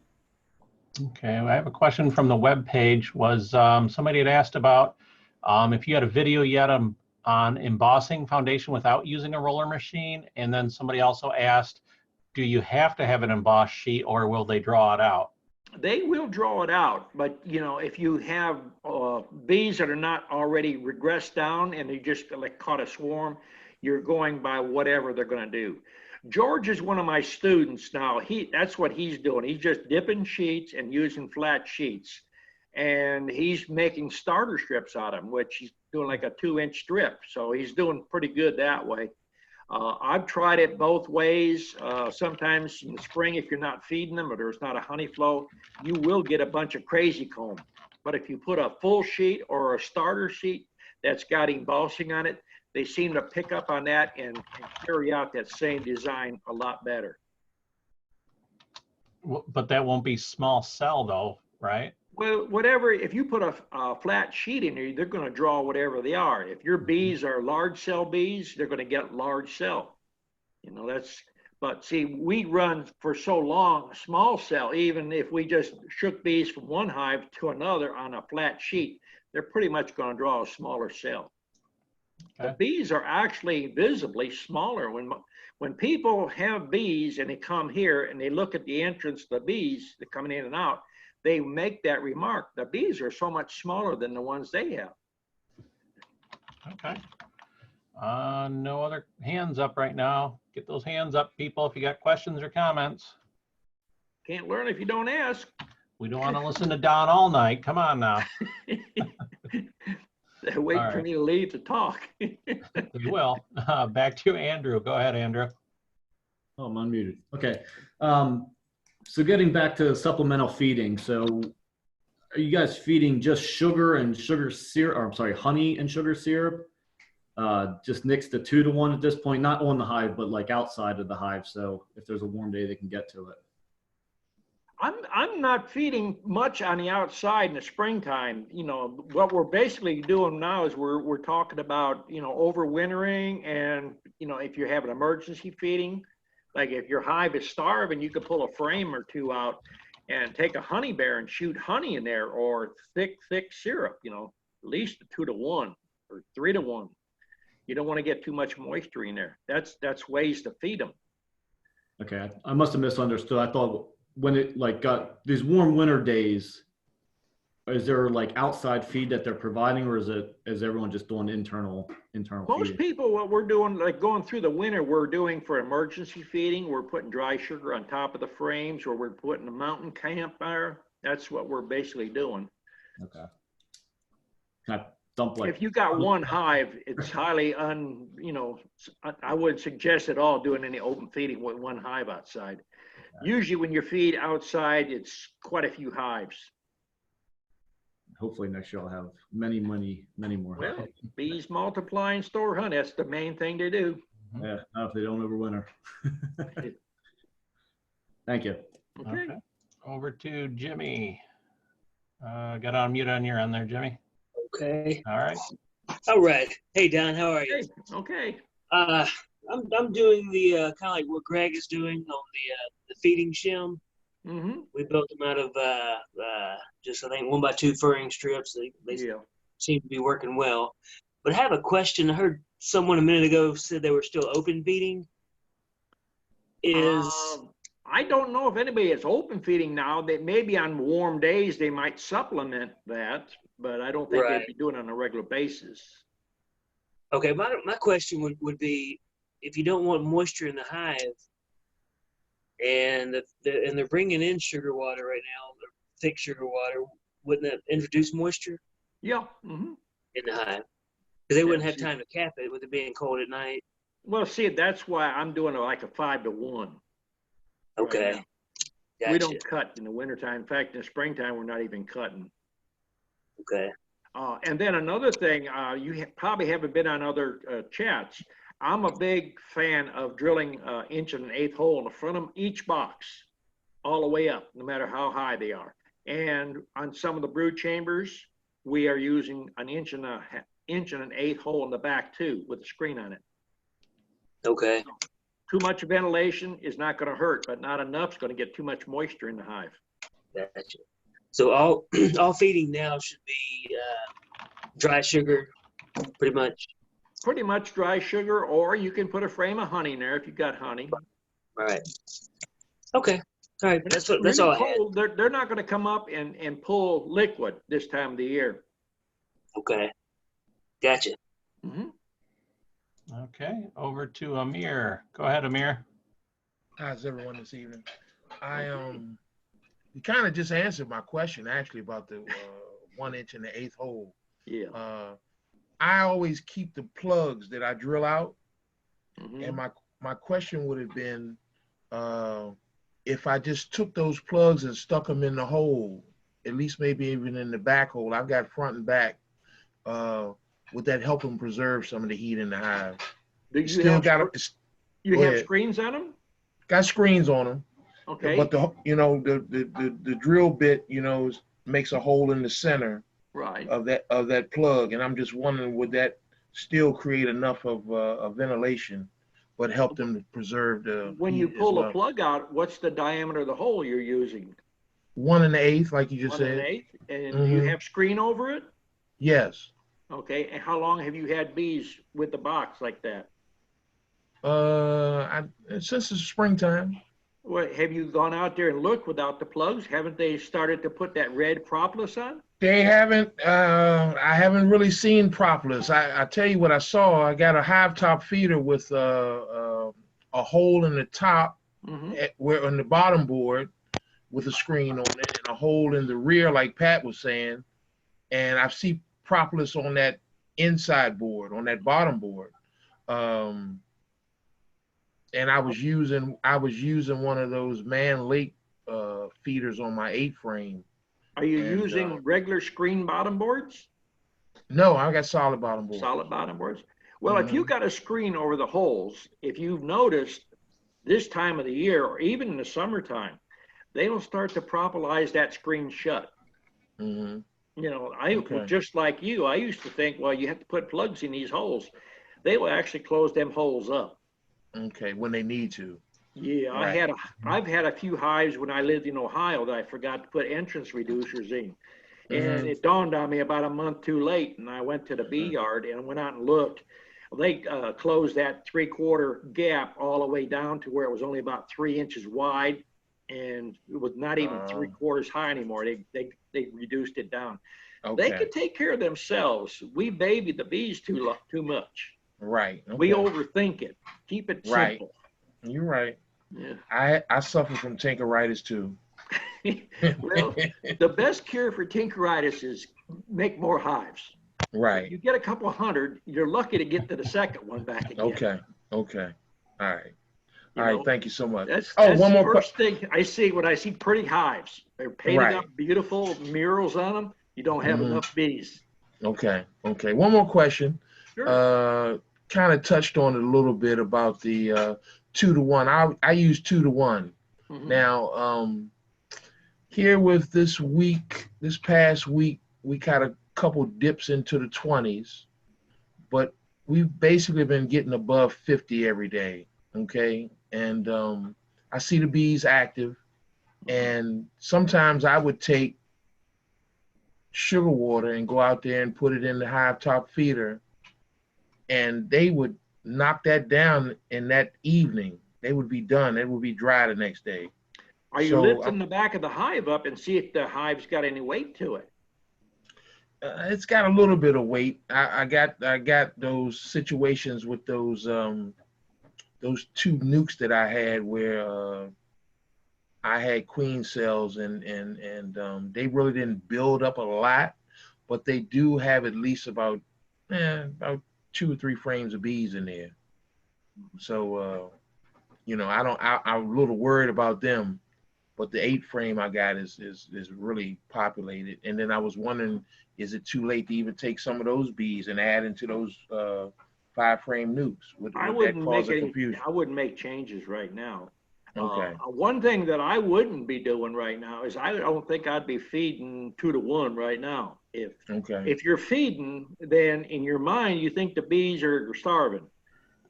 Okay, I have a question from the web page. Was somebody had asked about if you had a video yet on embossing foundation without using a roller machine, and then somebody also asked, do you have to have an embossed sheet, or will they draw it out? They will draw it out, but if you have bees that are not already regressed down and they just like caught a swarm, you're going by whatever they're going to do. George is one of my students now. That's what he's doing. He's just dipping sheets and using flat sheets, and he's making starter strips out of them, which he's doing like a 2 inch strip. So he's doing pretty good that way. I've tried it both ways. Sometimes in the spring, if you're not feeding them or there's not a honey flow, you will get a bunch of crazy comb. But if you put a full sheet or a starter sheet that's got embossing on it, they seem to pick up on that and carry out that same design a lot better. But that won't be small cell though, right? Well, whatever, if you put a flat sheet in there, they're going to draw whatever they are. If your bees are large cell bees, they're going to get large cell. But see, we run for so long, small cell, even if we just shook bees from one hive to another on a flat sheet, they're pretty much going to draw a smaller cell. Okay. The bees are actually visibly smaller. When people have bees and they come here and they look at the entrance of the bees that coming in and out, they make that remark. The bees are so much smaller than the ones they have. Okay. No other hands up right now. Get those hands up, people, if you got questions or comments. Can't learn if you don't ask. We don't want to listen to Don all night. Come on now. They wait All for right. me to leave to talk. We will. Back to Andrew. Go ahead, Andrew. Oh, I'm unmuted. Okay. So getting back to supplemental feeding. So are you guys feeding just sugar and sugar syrup, or I'm sorry, honey and sugar syrup? Just mix the 2-to-1 at this point, not on the hive, but like outside of the hive. So if there's a warm day, they can get to it. I'm not feeding much on the outside in the springtime. You know, what we're basically doing now is we're talking about, you know, overwintering, and, you know, if you have an emergency feeding, like if your hive is starving, you could pull a frame or two out and take a honey bear and shoot honey in there, or thick syrup, you know, at least a 2-to-1 or 3-to-1. You don't want to get too much moisture in there. That's ways to feed them. Okay. I must have misunderstood. I thought when it like got these warm winter days, is there like outside feed that they're providing, or is everyone just doing internal Most feeding? people, what we're doing, like going through the winter, we're doing for emergency feeding. We're putting dry sugar on top of the frames, or we're putting a mountain campfire. That's what we're basically doing. Okay. Kind of dump like If you got one hive, it's highly you know, I wouldn't suggest at all doing any open feeding with one hive outside. Usually when you feed outside, it's quite a few hives. hopefully next year I'll have many more. Well, hives. bees multiply and store honey. That's the main thing to do. Yeah, not if they don't overwinter. Thank you. Okay. Okay. Over to Jimmy. Got on mute on your end there, Jimmy. Okay. All right. All right. Hey, Don, how are you? Okay. I'm doing the kind of like what Greg is doing on the feeding shim. Mm-hmm. We built them out of just I think 1x2 furring strips. They Yeah. seem to be working well. But I have a question. I heard someone a minute ago said they were still open feeding. I don't know if anybody is open feeding now. They maybe on warm days they might supplement that, but I don't think they'd be doing it on a regular basis. Okay, my question would be, if you don't want moisture in the hive, and they're bringing in sugar water right now, thick sugar water, wouldn't that introduce moisture? Yeah. Mm-hmm. In the hive, because they wouldn't have time to cap it with it being cold at night. Well, see, that's why I'm doing like a 5-to-1. Okay. Right, Gotcha. we don't cut in the wintertime. In fact, in the springtime, we're not even cutting. Okay. And then another thing, you probably haven't been on other chats. I'm a big fan of drilling 1 1/8 hole in the front of each box, all the way up, no matter how high they are. And on some of the brood chambers, we are using an 1 1/8 hole in the back too, with a screen on it. Okay. Too much ventilation is not going to hurt, but not enough is going to get too much moisture in the hive. Gotcha. So all feeding now should be dry sugar, pretty much. Pretty much dry sugar, or you can put a frame of honey in there if you got honey. All right. Okay. All right. That's all I had. Cold, they're not going to come up and pull liquid this time of the year. Okay. Gotcha. Mm-hmm. Okay. Over to Amir. Go ahead, Amir. How's everyone this evening? You kind of just answered my question actually about the 1 1/8 hole. Yeah. I always keep the plugs that I drill out, Mm-hmm. and my question would have been, if I just took those plugs and stuck them in the hole, at least maybe even in the back hole. I've got front and back. Would that help them preserve some of the heat in the hive? You have screens on them? Got screens on them. Okay. But the drill bit, makes a hole in the center right of that plug, and I'm just wondering, would that still create enough of ventilation, but help them to preserve the when heat you pull as the plug out, what's the diameter of the hole you're using? 1 1/8, like you just 1 said. 1/8, and you have screen over it? Yes. Okay. And how long have you had bees with the box like that? Since the springtime. Well, have you gone out there and looked without the plugs? Haven't they started to put that red propolis on? They haven't. I haven't really seen propolis. I tell you what I saw. I got a hive top feeder with a hole in the top, where on the bottom board, with a screen on it, and a hole in the rear, like Pat was saying. And I see propolis on that inside board, on that bottom board. And I was using one of those Man Lake feeders on my 8-frame. Are you using regular screen bottom boards? No, I got solid bottom boards. Solid bottom boards. Well, if you got a screen over the holes, if you've noticed this time of the year, or even in the summertime, they will start to propolize that screen shut. Mm-hmm. You know, just like you, I used to think, well, you have to put plugs in these holes. They will actually close them holes up. Okay, when they need to. Yeah, Right. I've had a few hives when I lived in Ohio that I forgot to put entrance reducers in. And it dawned on me about a month too late, and I went to the bee yard and went out and looked. They closed that 3/4 gap all the way down to where it was only about 3 inches wide, and it was not even 3/4 high anymore. They reduced it down. Okay. They could take care of themselves. We baby the bees too much. Right. Okay. We overthink it. Keep it simple. Right. You're right. Yeah. I suffer from tinkeritis too. Well, the best cure for tinkeritis is make more hives. Right. You get a couple hundred, you're lucky to get to the second one back again. Okay. Okay. All right. You All right. know, Thank you so much. That's one the more first thing I see when I see pretty hives. They're painted Right. up beautiful murals on them. You don't have enough bees. Okay. Okay. One more question. Sure. Kind of touched on it a little bit about the 2-to-1. I use 2-to-1. Mhm. Now, here with this past week, we got a couple dips into the 20s, but we've basically been getting above 50 every day. Okay. And I see the bees active, and sometimes I would take sugar water and go out there and put it in the hive top feeder, and they would knock that down in that evening. They would be done. It would be dry the next day. Are you So, lifting the back of the hive up and see if the hive's got any weight to it? It's got a little bit of weight. I got those situations with those 2 nukes that I had where I had queen cells, and they really didn't build up a lot, but they do have at least about 2 or 3 frames of bees in there. So you know, I'm a little worried about them, but the 8-frame I got is really populated. And then I was wondering, is it too late to even take some of those bees and add into those 5-frame nukes? Would that cause a confusion? I wouldn't make changes right now. Okay. One thing that I wouldn't be doing right now is I don't think I'd be feeding 2-to-1 right now. If you're feeding, then in your mind you think the bees are starving.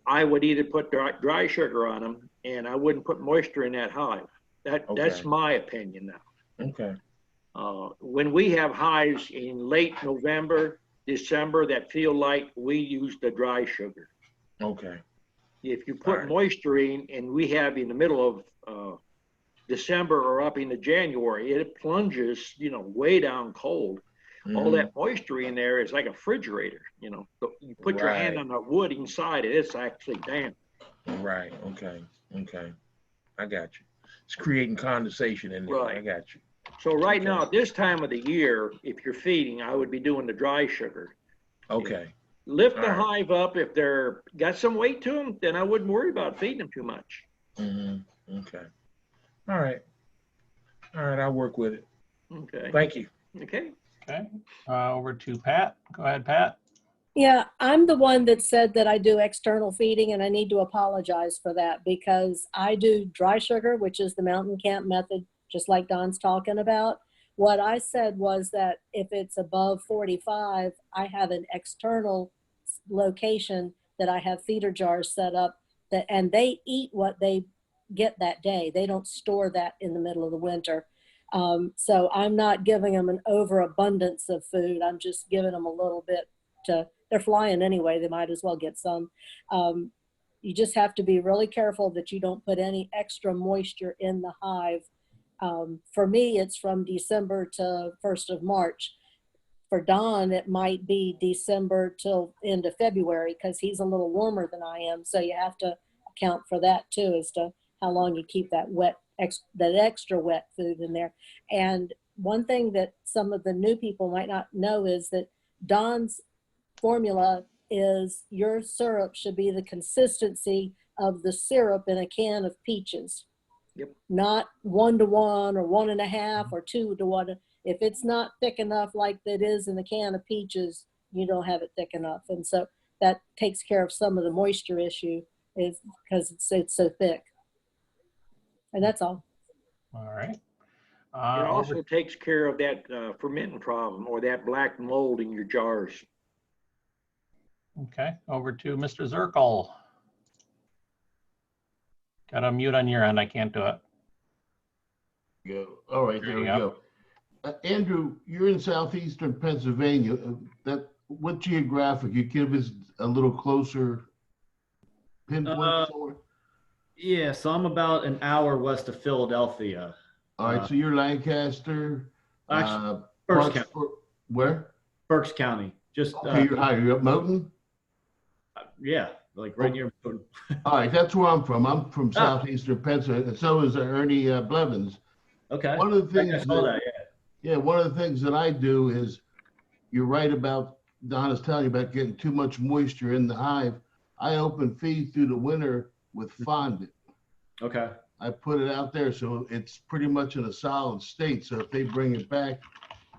I would either put dry sugar on them, and I wouldn't put moisture in that hive. That's my opinion now. Okay. When we have hives in late November, December that feel like we use the dry sugar. Okay. If you put moisture in, and we have in the middle of December or up into January, it plunges, you know, way down cold. All that moisture in there is like a refrigerator, you know. So you put your hand on the wood inside it, it's actually damp. Right. Okay. Okay. I got you. It's creating condensation in there. Right. I got you. So right now, at this time of the year, if you're feeding, I would be doing the dry sugar. Okay. Lift the hive up. If they're got some weight to them, then I wouldn't worry about feeding them too much. Okay. All right. All right. I'll work with it. Okay. Thank you. Okay. Okay. Over to Pat. Go ahead, Pat. Yeah, I'm the one that said that I do external feeding, and I need to apologize for that because I do dry sugar, which is the mountain camp method, just like Don's talking about. What I said was that if it's above 45, I have an external location that I have feeder jars set up that, and they eat what they get that day. They don't store that in the middle of the winter. So I'm not giving them an overabundance of food. I'm just giving them a little bit they're flying anyway. They might as well get some. You just have to be really careful that you don't put any extra moisture in the hive. For me, it's from December to 1st of March. For Don, it might be December till end of February because he's a little warmer than I am. So you have to account for that too, as to how long you keep that that extra wet food in there. And one thing that some of the new people might not know is that Don's formula is your syrup should be the consistency of the syrup in a can of peaches. Yep. Not 1-to-1 or 1.5 or 2-to-1. If it's not thick enough like that is in the can of peaches, you don't have it thick enough. And so that takes care of some of the moisture issue is because it's so thick. And that's all. All right. It also takes care of that fermenting problem or that black mold in your jars. Okay, over to Mr. Zirkle. Got a mute on your end. I can't do it. Go. All right, there we go. Andrew, you're in southeastern Pennsylvania. What geographic? You give us a little closer pinpoint somewhere? Yeah, so I'm about an hour west of Philadelphia. All right, so you're Lancaster. Actually, Berks County. Where? Berks County. Just Okay, you're up Moton? yeah, like right near Moton. All right, that's where I'm from. I'm from southeastern Pennsylvania, and so is Ernie Blevins. Okay. One of the things I saw that, yeah, one of the things that I do is, you're right about, Don is telling you about getting too much moisture in the hive. I open feed through the winter with fondant. Okay. I put it out there so it's pretty much in a solid state. So if they bring it back,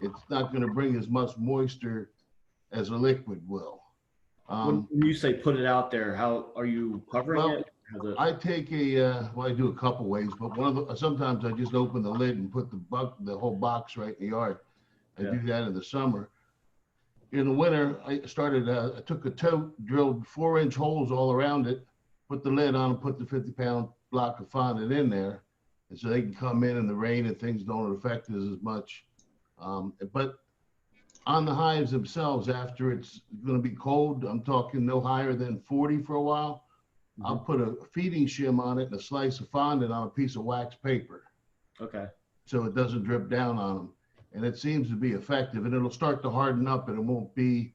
it's not going to bring as much moisture as a liquid will. When you say put it out there, how are you covering it? I take well, I do a couple ways, but sometimes I just open the lid and put the whole box right in the yard. I do that in the summer. In the winter, I took a tote, drilled 4-inch holes all around it, put the lid on and put the 50-pound block of fondant in there. And so they can come in the rain and things don't affect us as much. But on the hives themselves, after it's going to be cold, I'm talking no higher than 40 for a while, I'll put a feeding shim on it and a slice of fondant on a piece of wax paper. Okay. So it doesn't drip down on them. And it seems to be effective, and it'll start to harden up, and it won't be,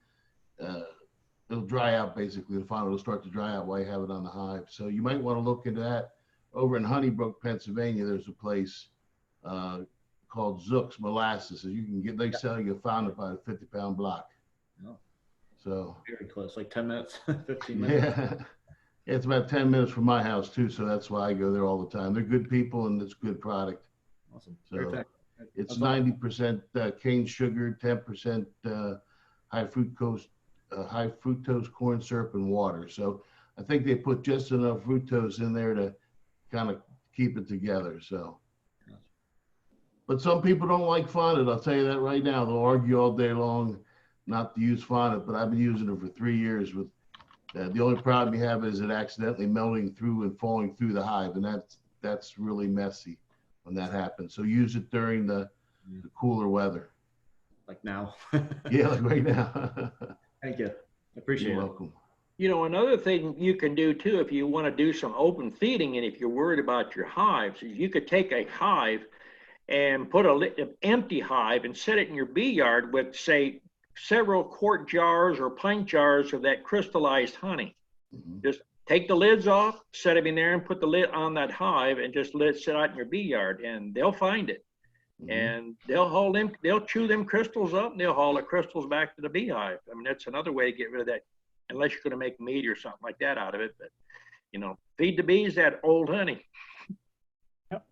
it'll dry out basically. The fondant will start to dry out while you have it on the hive. So you might want to look into that. Over in Honeybrook, Pennsylvania, there's a place called Zook's Molasses. So you can get, they sell you a fondant by the 50-pound block. Oh. So very close, like 10 minutes, 15 minutes. Yeah. It's about 10 minutes from my house too, so that's why I go there all the time. They're good people and it's good product. Awesome. So it's 90% cane sugar, 10% high fructose corn syrup and water. So I think they put just enough fructose in there to kind of keep it together. So, but some people don't like fondant. I'll tell you that right now. They'll argue all day long not to use fondant, but I've been using it for 3 years with. The only problem you have is it accidentally melting through and falling through the hive, and that's really messy when that happens. So use it during the cooler weather. Like now. Yeah, like right now. Thank you. Appreciate it. You're welcome. You know, another thing you can do too, if you want to do some open feeding and if you're worried about your hives, is you could take a hive and put an empty hive and set it in your bee yard with, say, several quart jars or pint jars of that crystallized honey. Just take the lids off, set them in there and put the lid on that hive and just let it sit out in your bee yard and they'll find it. And they'll chew them crystals up and they'll haul the crystals back to the beehive. I mean, that's another way to get rid of that, unless you're going to make meat or something like that out of it. But, you know, feed the bees that old honey. Yep.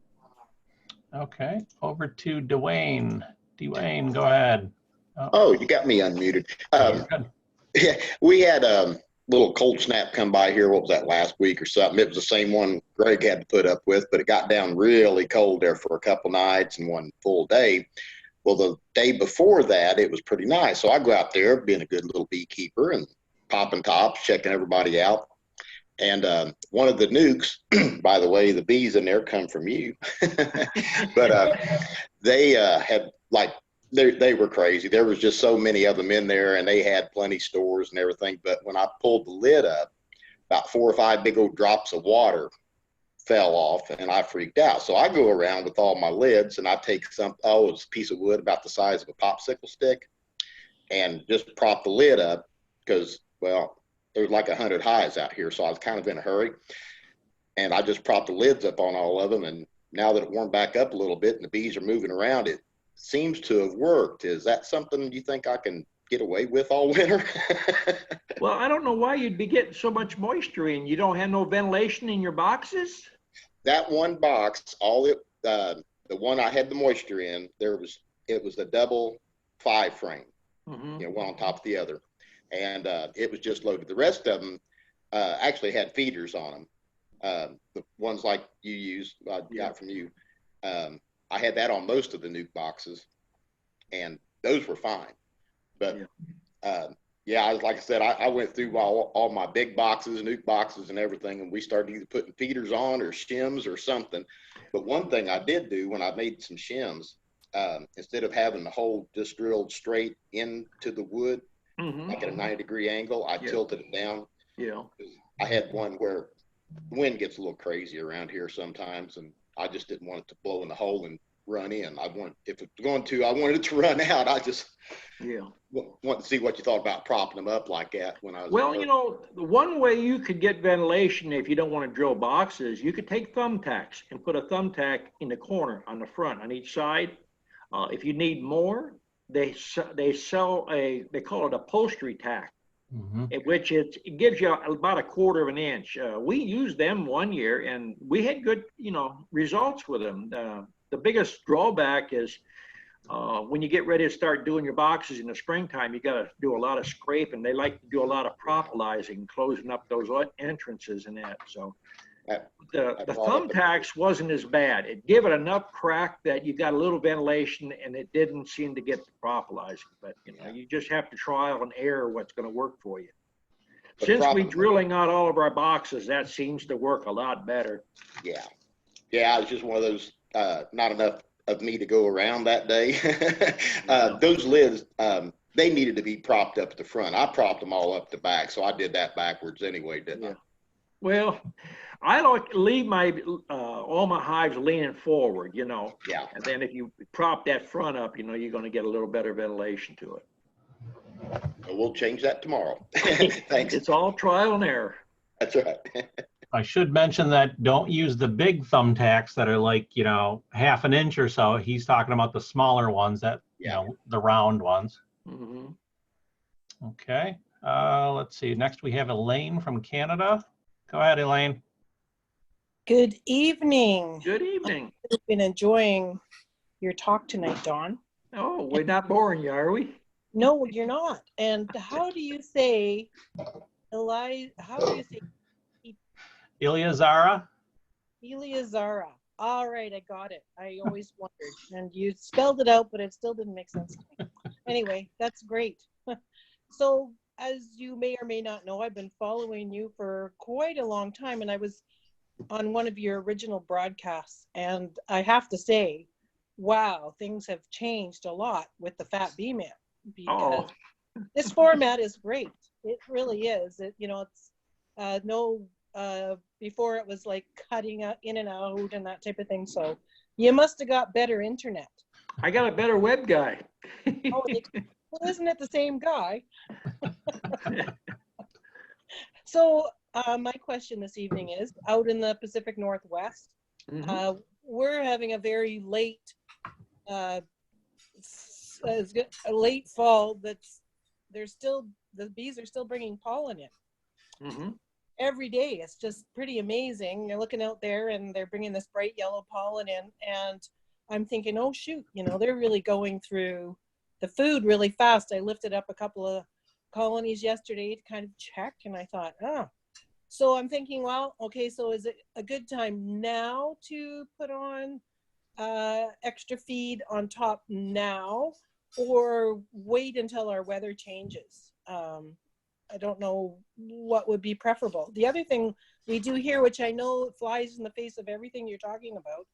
Okay, over to Dwayne. Dwayne, go ahead. Oh, you got me unmuted. Yeah, we had a little cold snap come by here. What was that, last week or something? It was the same one Greg had to put up with, but it got down really cold there for a couple nights and one full day. Well, the day before that, it was pretty nice. So I go out there being a good little beekeeper and popping tops, checking everybody out. And one of the nukes, by the way, the bees in there come from you, but they had like, they were crazy. There was just so many of them in there and they had plenty stores and everything. But when I pulled the lid up, about 4 or 5 big old drops of water fell off and I freaked out. So I go around with all my lids and I take it's a piece of wood about the size of a popsicle stick and just prop the lid up because, well, there's like 100 hives out here. So I was kind of in a hurry and I just propped the lids up on all of them. And now that it warmed back up a little bit and the bees are moving around, it seems to have worked. Is that something you think I can get away with all winter. Well, I don't know why you'd be getting so much moisture in. You don't have no ventilation in your boxes? That one box, the one I had the moisture in, it was a double 5-frame, Mm-hmm. one on top of the other. And it was just loaded. The rest of them actually had feeders on them. The ones like you used, I got from you. I had that on most of the nuke boxes, and those were fine. But like I said, I went through all my big boxes, nuke boxes and everything, and we started either putting feeders on or shims or something. But one thing I did do when I made some shims, instead of having the hole just drilled straight into the wood, Mm-hmm. like at a 90-degree angle, I tilted it down. Yeah. I had one where the wind gets a little crazy around here sometimes, and I just didn't want it to blow in the hole and run in. If it's going to, I wanted it to run out. I just want to see what you thought about propping them up like that when I was. Well, the one way you could get ventilation if you don't want to drill boxes, you could take thumbtacks and put a thumbtack in the corner on the front on each side. If you need more, they sell they call it upholstery tack, which it gives you about 1/4 of an inch. We used them one year and we had good, results with them. The biggest drawback is when you get ready to start doing your boxes in the springtime, you got to do a lot of scraping. They like to do a lot of propolizing, closing up those entrances and that. So the thumbtacks wasn't as bad. It gave it enough crack that you got a little ventilation, and it didn't seem to get the propolizing. But you just have to trial and error what's going to work for you. Since we're drilling out all of our boxes, that seems to work a lot better. Yeah, it was just one of those. Not enough of me to go around that day. Those lids, they needed to be propped up at the front. I propped them all up the back, so I did that backwards anyway, didn't I? Well, I like to leave all my hives leaning forward, Yeah. And then if you prop that front up, you're going to get a little better ventilation to it. Well, we'll change that tomorrow. Thanks. It's all trial and error. That's right. I should mention that don't use the big thumbtacks that are like, 1/2 an inch or so. He's talking about the smaller ones that, the round ones. Mm-hmm. Okay. Let's see. Next we have Elaine from Canada. Go ahead, Elaine. Good evening. Good evening. I've been enjoying your talk tonight, Dawn. Oh, we're not boring you, are we? No, you're not. And how do you say, Eleazara? Eleazara. All right, I got it. I always wondered. And you spelled it out, but it still didn't make sense to me. Anyway, that's great. So, as you may or may not know, I've been following you for quite a long time, and I was on one of your original broadcasts, and I have to say, wow, things have changed a lot with the Fat Bee Man, because this format is great. It really is. It's before it was like cutting in and out and that type of thing. So you must have got better internet. I got a better web guy. Well, isn't it the same guy? So my question this evening is, out in the Pacific Northwest, we're having a very late fall. The bees are still bringing pollen in. Every day. It's just pretty amazing. You're looking out there and they're bringing this bright yellow pollen in, and I'm thinking, oh shoot, they're really going through the food really fast. I lifted up a couple of colonies yesterday to kind of check, and I thought, so I'm thinking, well, okay, so is it a good time now to put on extra feed on top now, or wait until our weather changes? I don't know what would be preferable. The other thing we do here, which I know flies in the face of everything you're talking about,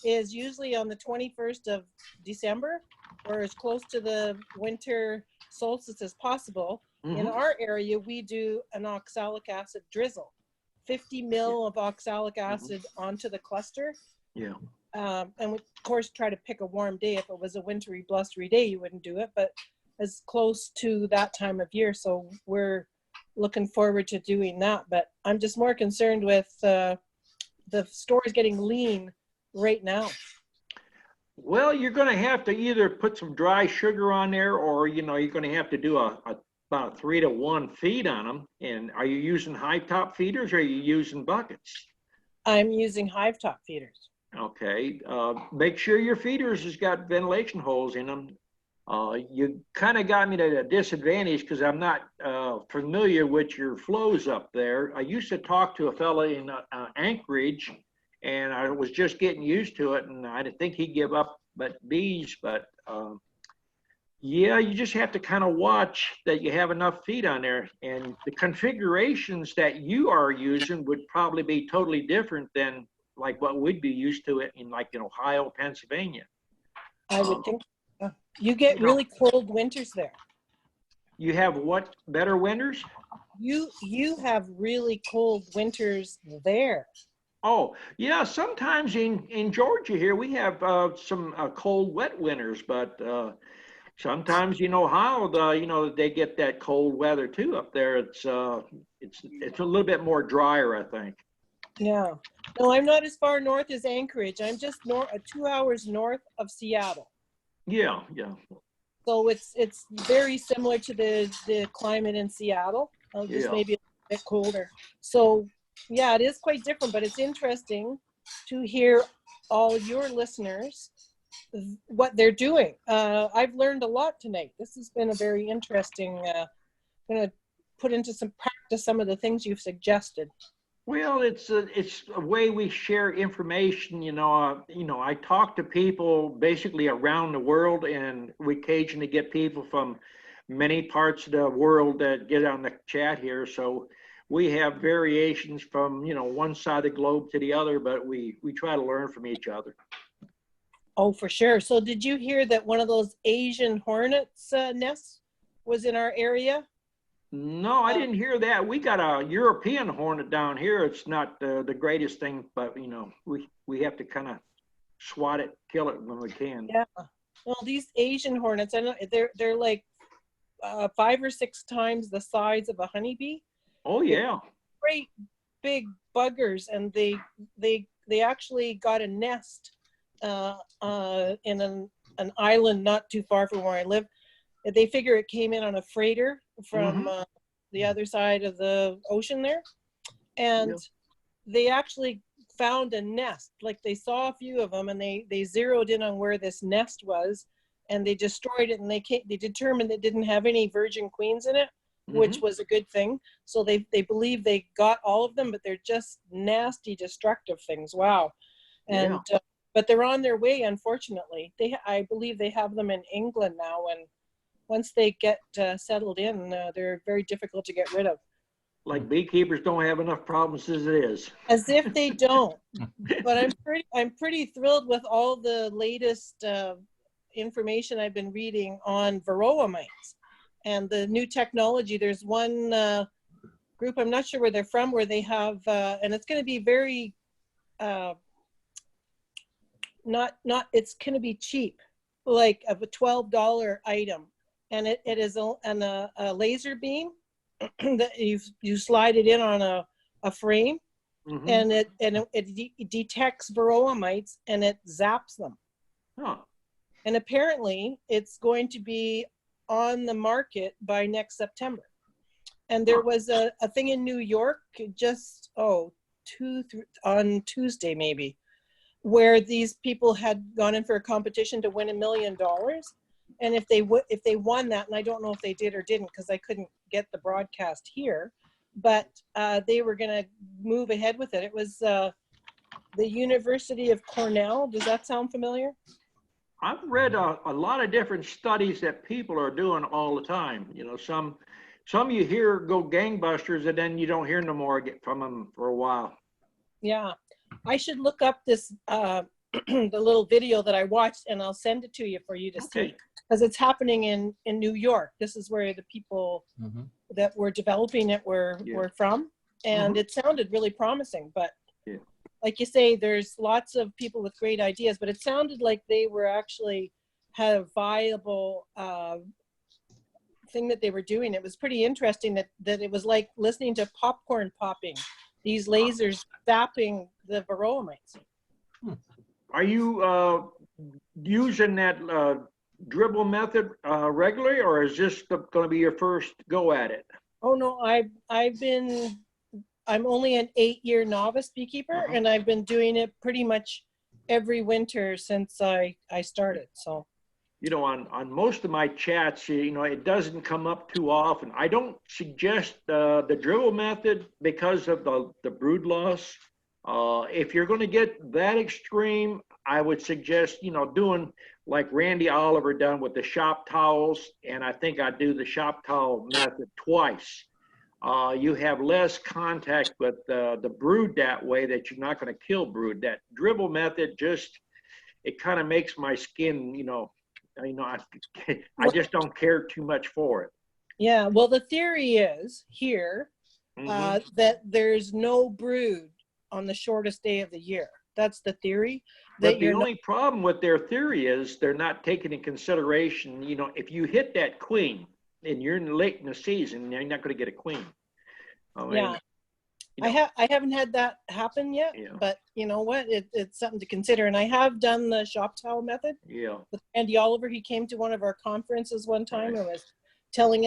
is usually on the 21st of December, or as close to the winter solstice as possible. In our area, we do an oxalic acid drizzle, 50 mil of oxalic acid onto the cluster. Yeah. And we, of course, try to pick a warm day. If it was a wintry, blustery day, you wouldn't do it, but as close to that time of year. So we're looking forward to doing that. But I'm just more concerned with the stores getting lean right now. Well, you're going to have to either put some dry sugar on there, or you're going to have to do about a 3-to-1 feed on them. And are you using high top feeders, or are you using buckets? I'm using hive top feeders. Okay. Make sure your feeders has got ventilation holes in them. You kind of got me at a disadvantage because I'm not familiar with your flows up there. I used to talk to a fella in Anchorage, and I was just getting used to it, and I didn't think he'd give up bees, but yeah, you just have to kind of watch that you have enough feed on there, and the configurations that you are using would probably be totally different than like what we'd be used to it in like in Ohio, Pennsylvania. I would think you get really cold winters there. You have what, better winters? You have really cold winters there. Oh, yeah, sometimes in Georgia here, we have some cold, wet winters, but sometimes, Ohio, they get that cold weather too up there. It's a little bit more drier, I think. Yeah. No, I'm not as far north as Anchorage. I'm just 2 hours north of Seattle. Yeah. So it's very similar to the climate in Seattle, just maybe a bit colder. So yeah, it is quite different, but it's interesting to hear all your listeners what they're doing. I've learned a lot tonight. This has been a very interesting. Going to put into some practice some of the things you've suggested. Well, it's a way we share information. I talk to people basically around the world, and we occasionally get people from many parts of the world that get on the chat here. So we have variations from one side of the globe to the other, but we try to learn from each other. Oh, for sure. So did you hear that one of those Asian hornets nests was in our area? No, I didn't hear that. We got a European hornet down here. It's not the greatest thing, but we have to kind of swat it, kill it when we can. Yeah. Well, these Asian hornets, I know they're like 5 or 6 times the size of a honeybee. Oh yeah. Great big buggers, and they actually got a nest in an island not too far from where I live. They figure it came in on a freighter from the other side of the ocean there. And they actually found a nest. Like they saw a few of them, and they zeroed in on where this nest was, and they destroyed it, and they determined it didn't have any virgin queens in it, which was a good thing. So they believe they got all of them, but they're just nasty, destructive things. Wow. And but they're on their way, unfortunately. I believe they have them in England now, and once they get settled in, they're very difficult to get rid of. Like beekeepers don't have enough problems as it is. As if they don't. But I'm pretty thrilled with all the latest information I've been reading on varroa mites and the new technology. There's one group, I'm not sure where they're from, where they have, and it's going to be very, it's going to be cheap, like of a $12 item. And it is a laser beam that you slide it in on a frame, and it detects varroa mites, and it zaps them. And apparently it's going to be on the market by next September. And there was a thing in New York just on Tuesday maybe, where these people had gone in for a competition to win $1 million. And if they won that, and I don't know if they did or didn't because I couldn't get the broadcast here, but they were going to move ahead with it. It was the University of Cornell. Does that sound familiar? I've read a lot of different studies that people are doing all the time. Some you hear go gangbusters, and then you don't hear no more from them for a while. Yeah, I should look up this the little video that I watched, and I'll send it to you for you to see, because it's happening in New York. This is where the people that were developing it were from, and it sounded really promising. But like you say, there's lots of people with great ideas, but it sounded like they were actually had a viable thing that they were doing. It was pretty interesting that it was like listening to popcorn popping, these lasers zapping the varroa mites. Are you using that dribble method regularly, or is this going to be your first go at it? Oh no, I'm only an 8-year novice beekeeper, and I've been doing it pretty much every winter since I started. So, you know, on most of my chats, you know, it doesn't come up too often. I don't suggest the dribble method because of the brood loss. If you're going to get that extreme, I would suggest, you know, doing like Randy Oliver done with the shop towels, and I think I do the shop towel method twice. You have less contact with the brood that way, that you're not going to kill brood. That dribble method just, it kind of makes my skin, I just don't care too much for it. Yeah, well, the theory is here that there's no brood on the shortest day of the year. That's the theory. But the only problem with their theory is they're not taking in consideration, you know, if you hit that queen and you're late in the season, you're not going to get a queen. I mean, yeah. You know, I haven't had that happen yet, but you know what? It's something to consider. And I have done the shop towel method. Yeah. With Andy Oliver, he came to one of our conferences one time and was telling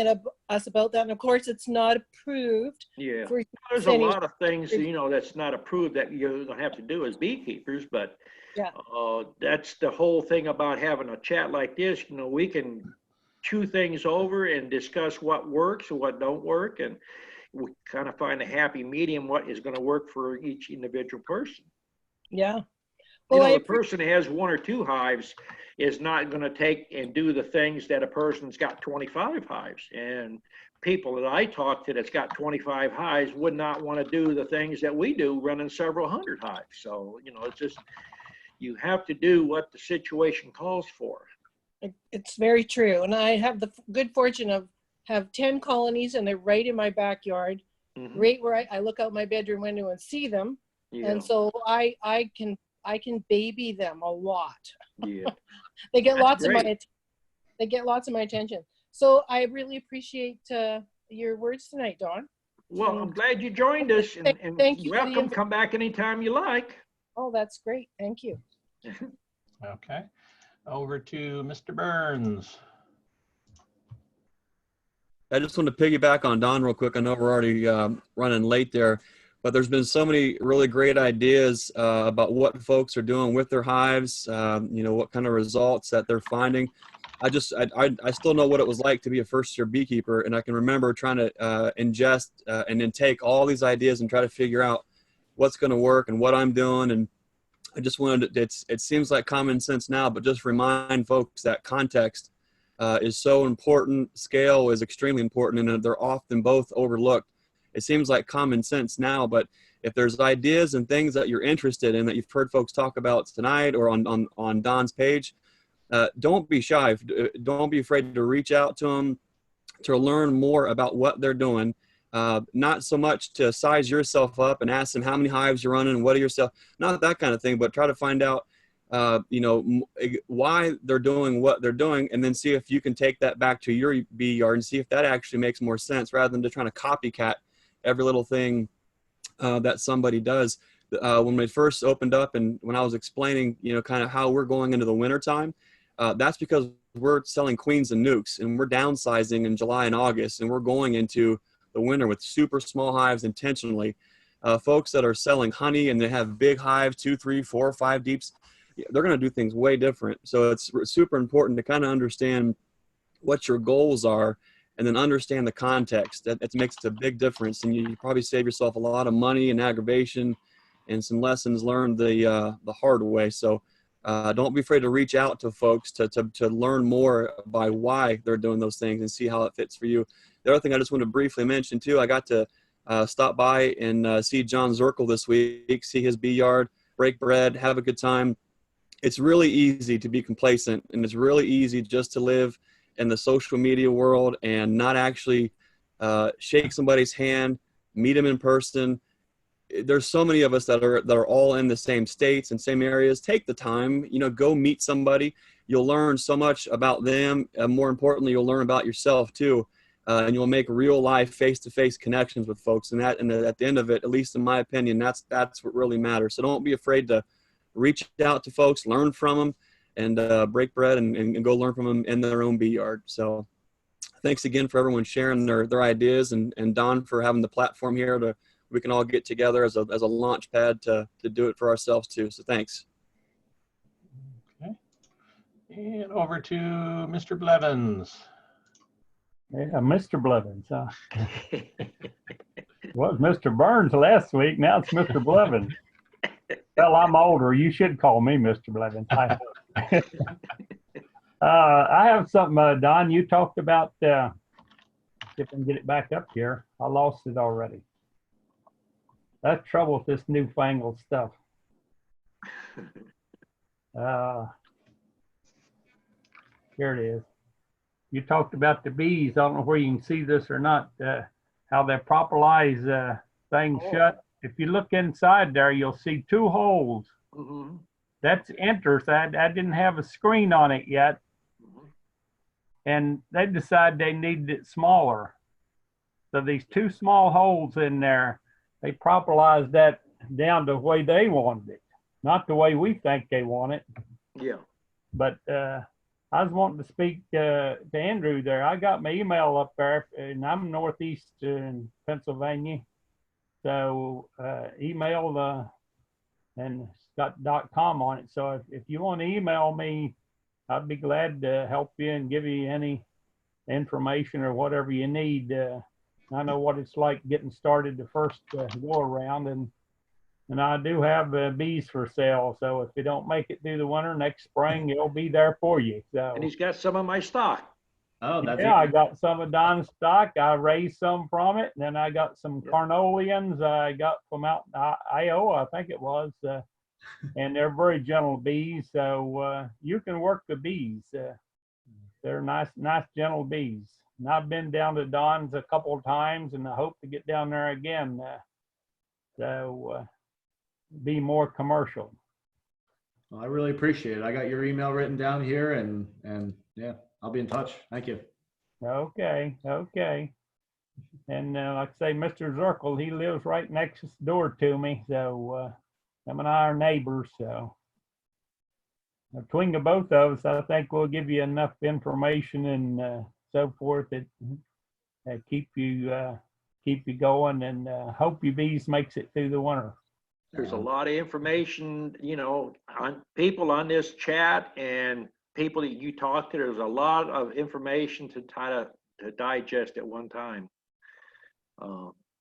us about that. And of course, it's not approved. Yeah. There's a lot of things, you know, that's not approved that you're going to have to do as beekeepers, but yeah, that's the whole thing about having a chat like this. You know, we can chew things over and discuss what works and what don't work, and we kind of find a happy medium, what is going to work for each individual person. Yeah. Well, you know, the person who has 1 or 2 hives is not going to take and do the things that a person's got 25 hives. And people that I talk to that's got 25 hives would not want to do the things that we do running several hundred hives. So, you know, it's just, you have to do what the situation calls for. It's very true. And I have the good fortune of have 10 colonies, and they're right in my backyard, right where I look out my bedroom window and see them. Yeah. And so I can baby them a lot. Yeah. They get lots of my attention. So I really appreciate your words tonight, Don. Well, I'm glad you joined us, and thank you. Welcome. Come back anytime you like. Oh, that's great. Thank you. Okay. Over to Mr. Burns. I just want to piggyback on Don real quick. I know we're already running late there, but there's been so many really great ideas about what folks are doing with their hives, you know, what kind of results that they're finding. I still know what it was like to be a first-year beekeeper, and I can remember trying to ingest and intake all these ideas and try to figure out what's going to work and what I'm doing. And I just wanted to, it seems like common sense now, but just remind folks that context is so important. Scale is extremely important, and they're often both overlooked. It seems like common sense now, but if there's ideas and things that you're interested in that you've heard folks talk about tonight or on Don's page, don't be shy. Don't be afraid to reach out to them to learn more about what they're doing. Not so much to size yourself up and ask them how many hives you're running, what are yourself, not that kind of thing, but try to find out you know, why they're doing what they're doing, and then see if you can take that back to your bee yard and see if that actually makes more sense rather than just trying to copycat every little thing that somebody does. When we first opened up and when I was explaining, you know, kind of how we're going into the winter time, that's because we're selling queens and nukes, and we're downsizing in July and August, and we're going into the winter with super small hives intentionally. Folks that are selling honey and they have big hives, 2, 3, 4, 5 deeps, they're going to do things way different. So it's super important to kind of understand what your goals are and then understand the context. That makes a big difference, and you probably save yourself a lot of money and aggravation and some lessons learned the hard way. So don't be afraid to reach out to folks to learn more by why they're doing those things and see how it fits for you. The other thing I just want to briefly mention too, I got to stop by and see John Zirkle this week, see his bee yard, break bread, have a good time. It's really easy to be complacent, and it's really easy just to live in the social media world and not actually shake somebody's hand, meet them in person. There's so many of us that are all in the same states and same areas. Take the time, you know, go meet somebody. You'll learn so much about them. More importantly, you'll learn about yourself too. And you'll make real life face-to-face connections with folks. And at the end of it, at least in my opinion, that's what really matters. So don't be afraid to reach out to folks, learn from them, and break bread and go learn from them in their own bee yard. So thanks again for everyone sharing their ideas, and Don for having the platform here to we can all get together as a launch pad to do it for ourselves too. So thanks. Okay. And over to Mr. Blevins. Yeah, Mr. Blevins. Was Mr. Burns last week. Now it's Mr. Blevins. Well, I'm older. You should call me Mr. Blevins. I have something, Don. You talked about, see if I can get it back up here. I lost it already. That's trouble with this newfangled stuff. Here it is. You talked about the bees. I don't know where you can see this or not, how they propolize things shut. If you look inside there, you'll see 2 holes. Mm-hmm. That's enters. I didn't have a screen on it yet. Mm-hmm. And they decided they needed it smaller. So these 2 small holes in there, they propolized that down to the way they wanted it, not the way we think they want it. Yeah. But I was wanting to speak to Andrew there. I got my email up there, and I'm northeast in Pennsylvania. So email and it's got .com on it. So if you want to email me, I'd be glad to help you and give you any information or whatever you need. I know what it's like getting started the first go around, and I do have bees for sale. So if you don't make it through the winter, next spring it'll be there for you. So And he's got some of my stock. Oh, that's yeah, I got some of Don's stock. I raised some from it. And then I got some Carnolians I got from out in Iowa, I think it was. And they're very gentle bees. So you can work the bees. They're nice, gentle bees. And I've been down to Don's a couple of times, and I hope to get down there again. Be more commercial. Well, I really appreciate it. I got your email written down here, and yeah, I'll be in touch. Thank you. Okay. And like I say, Mr. Zirkle, he lives right next door to me. So him and I are neighbors. So between the both of us, I think we'll give you enough information and so forth that keep you going, and hope your bees makes it through the winter. There's a lot of information, on people on this chat and people that you talk to. There's a lot of information to try to digest at one time.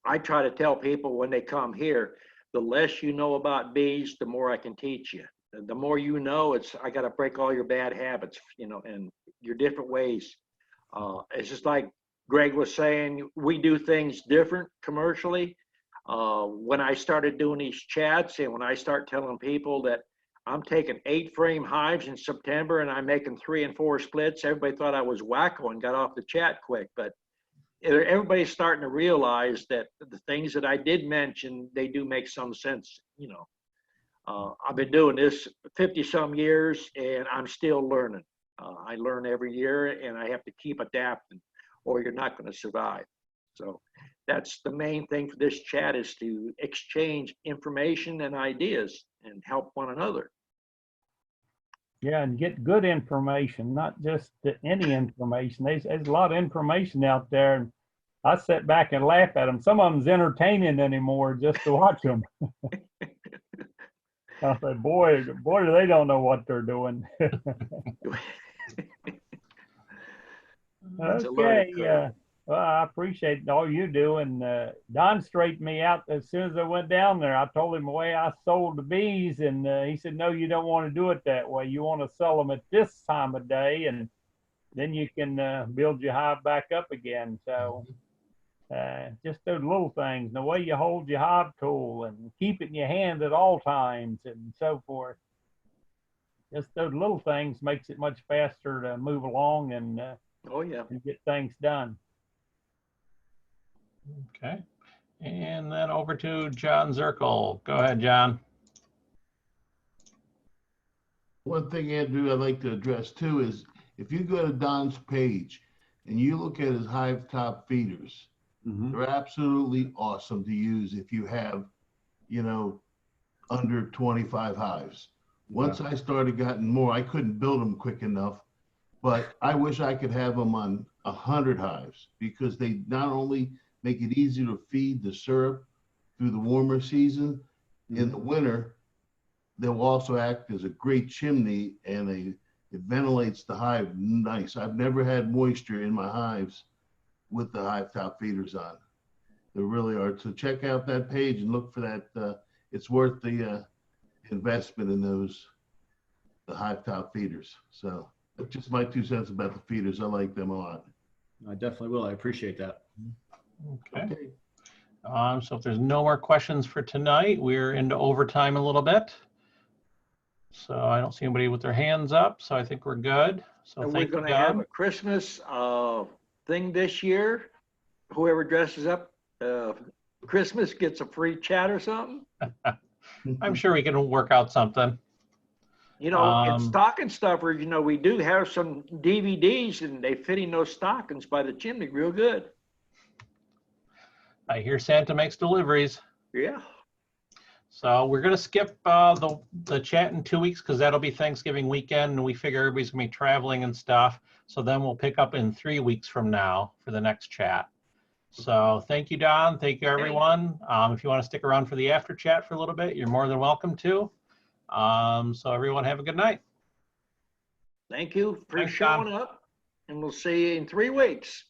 I try to tell people when they come here, the less you know about bees, the more I can teach you. The more you know, I got to break all your bad habits, and your different ways. It's just like Greg was saying, we do things different commercially. When I started doing these chats, and when I start telling people that I'm taking 8-frame hives in September and I'm making 3 and 4 splits, everybody thought I was wacko and got off the chat quick. But everybody's starting to realize that the things that I did mention, they do make some sense. I've been doing this 50-some years, and I'm still learning. I learn every year, and I have to keep adapting, or you're not going to survive. So that's the main thing for this chat, is to exchange information and ideas and help one another. Yeah, and get good information, not just any information. There's a lot of information out there, and I sit back and laugh at them. Some of them's entertaining anymore just to watch them. I say, boy, they don't know what they're doing. Okay, well, I appreciate all you do. And Don straightened me out as soon as I went down there. I told him the way I sold the bees, and he said, no, you don't want to do it that way. You want to sell them at this time of day, and then you can build your hive back up again. So just those little things, the way you hold your hive tool and keep it in your hand at all times and so forth. Just those little things makes it much faster to move along and and get things done. Okay. And then over to John Zirkle. Go ahead, John. One thing, Andrew, I'd like to address too is if you go to Don's page and you look at his hive top feeders, they're absolutely awesome to use if you have, under 25 hives. Once I started getting more, I couldn't build them quick enough, but I wish I could have them on 100 hives because they not only make it easier to feed the syrup through the warmer season, in the winter, they'll also act as a great chimney and it ventilates the hive nice. I've never had moisture in my hives with the hive top feeders on. They really are. So check out that page and look for that. It's worth the investment in the hive top feeders. So that's just my 2 cents about the feeders. I like them a lot. I definitely will. I appreciate that. Okay. So if there's no more questions for tonight, we're into overtime a little bit. So I don't see anybody with their hands up. So I think we're good. So And we're thank you, going to have Doug. a Christmas thing this year. Whoever dresses up Christmas gets a free chat or something. I'm sure we can work out something. You know, in stocking stuffers, you know, we do have some DVDs and they fit in those stockings by the chimney real good. I hear Santa makes deliveries. Yeah. So we're going to skip the chat in 2 weeks because that'll be Thanksgiving weekend and we figure everybody's going to be traveling and stuff. So then we'll pick up in 3 weeks from now for the next chat. So thank you, Don. Thank you, everyone. If you want to stick around for the after chat for a little bit, you're more than welcome to. So everyone have a good night. Thank you for Thanks, showing Don. up and we'll see you in 3 weeks.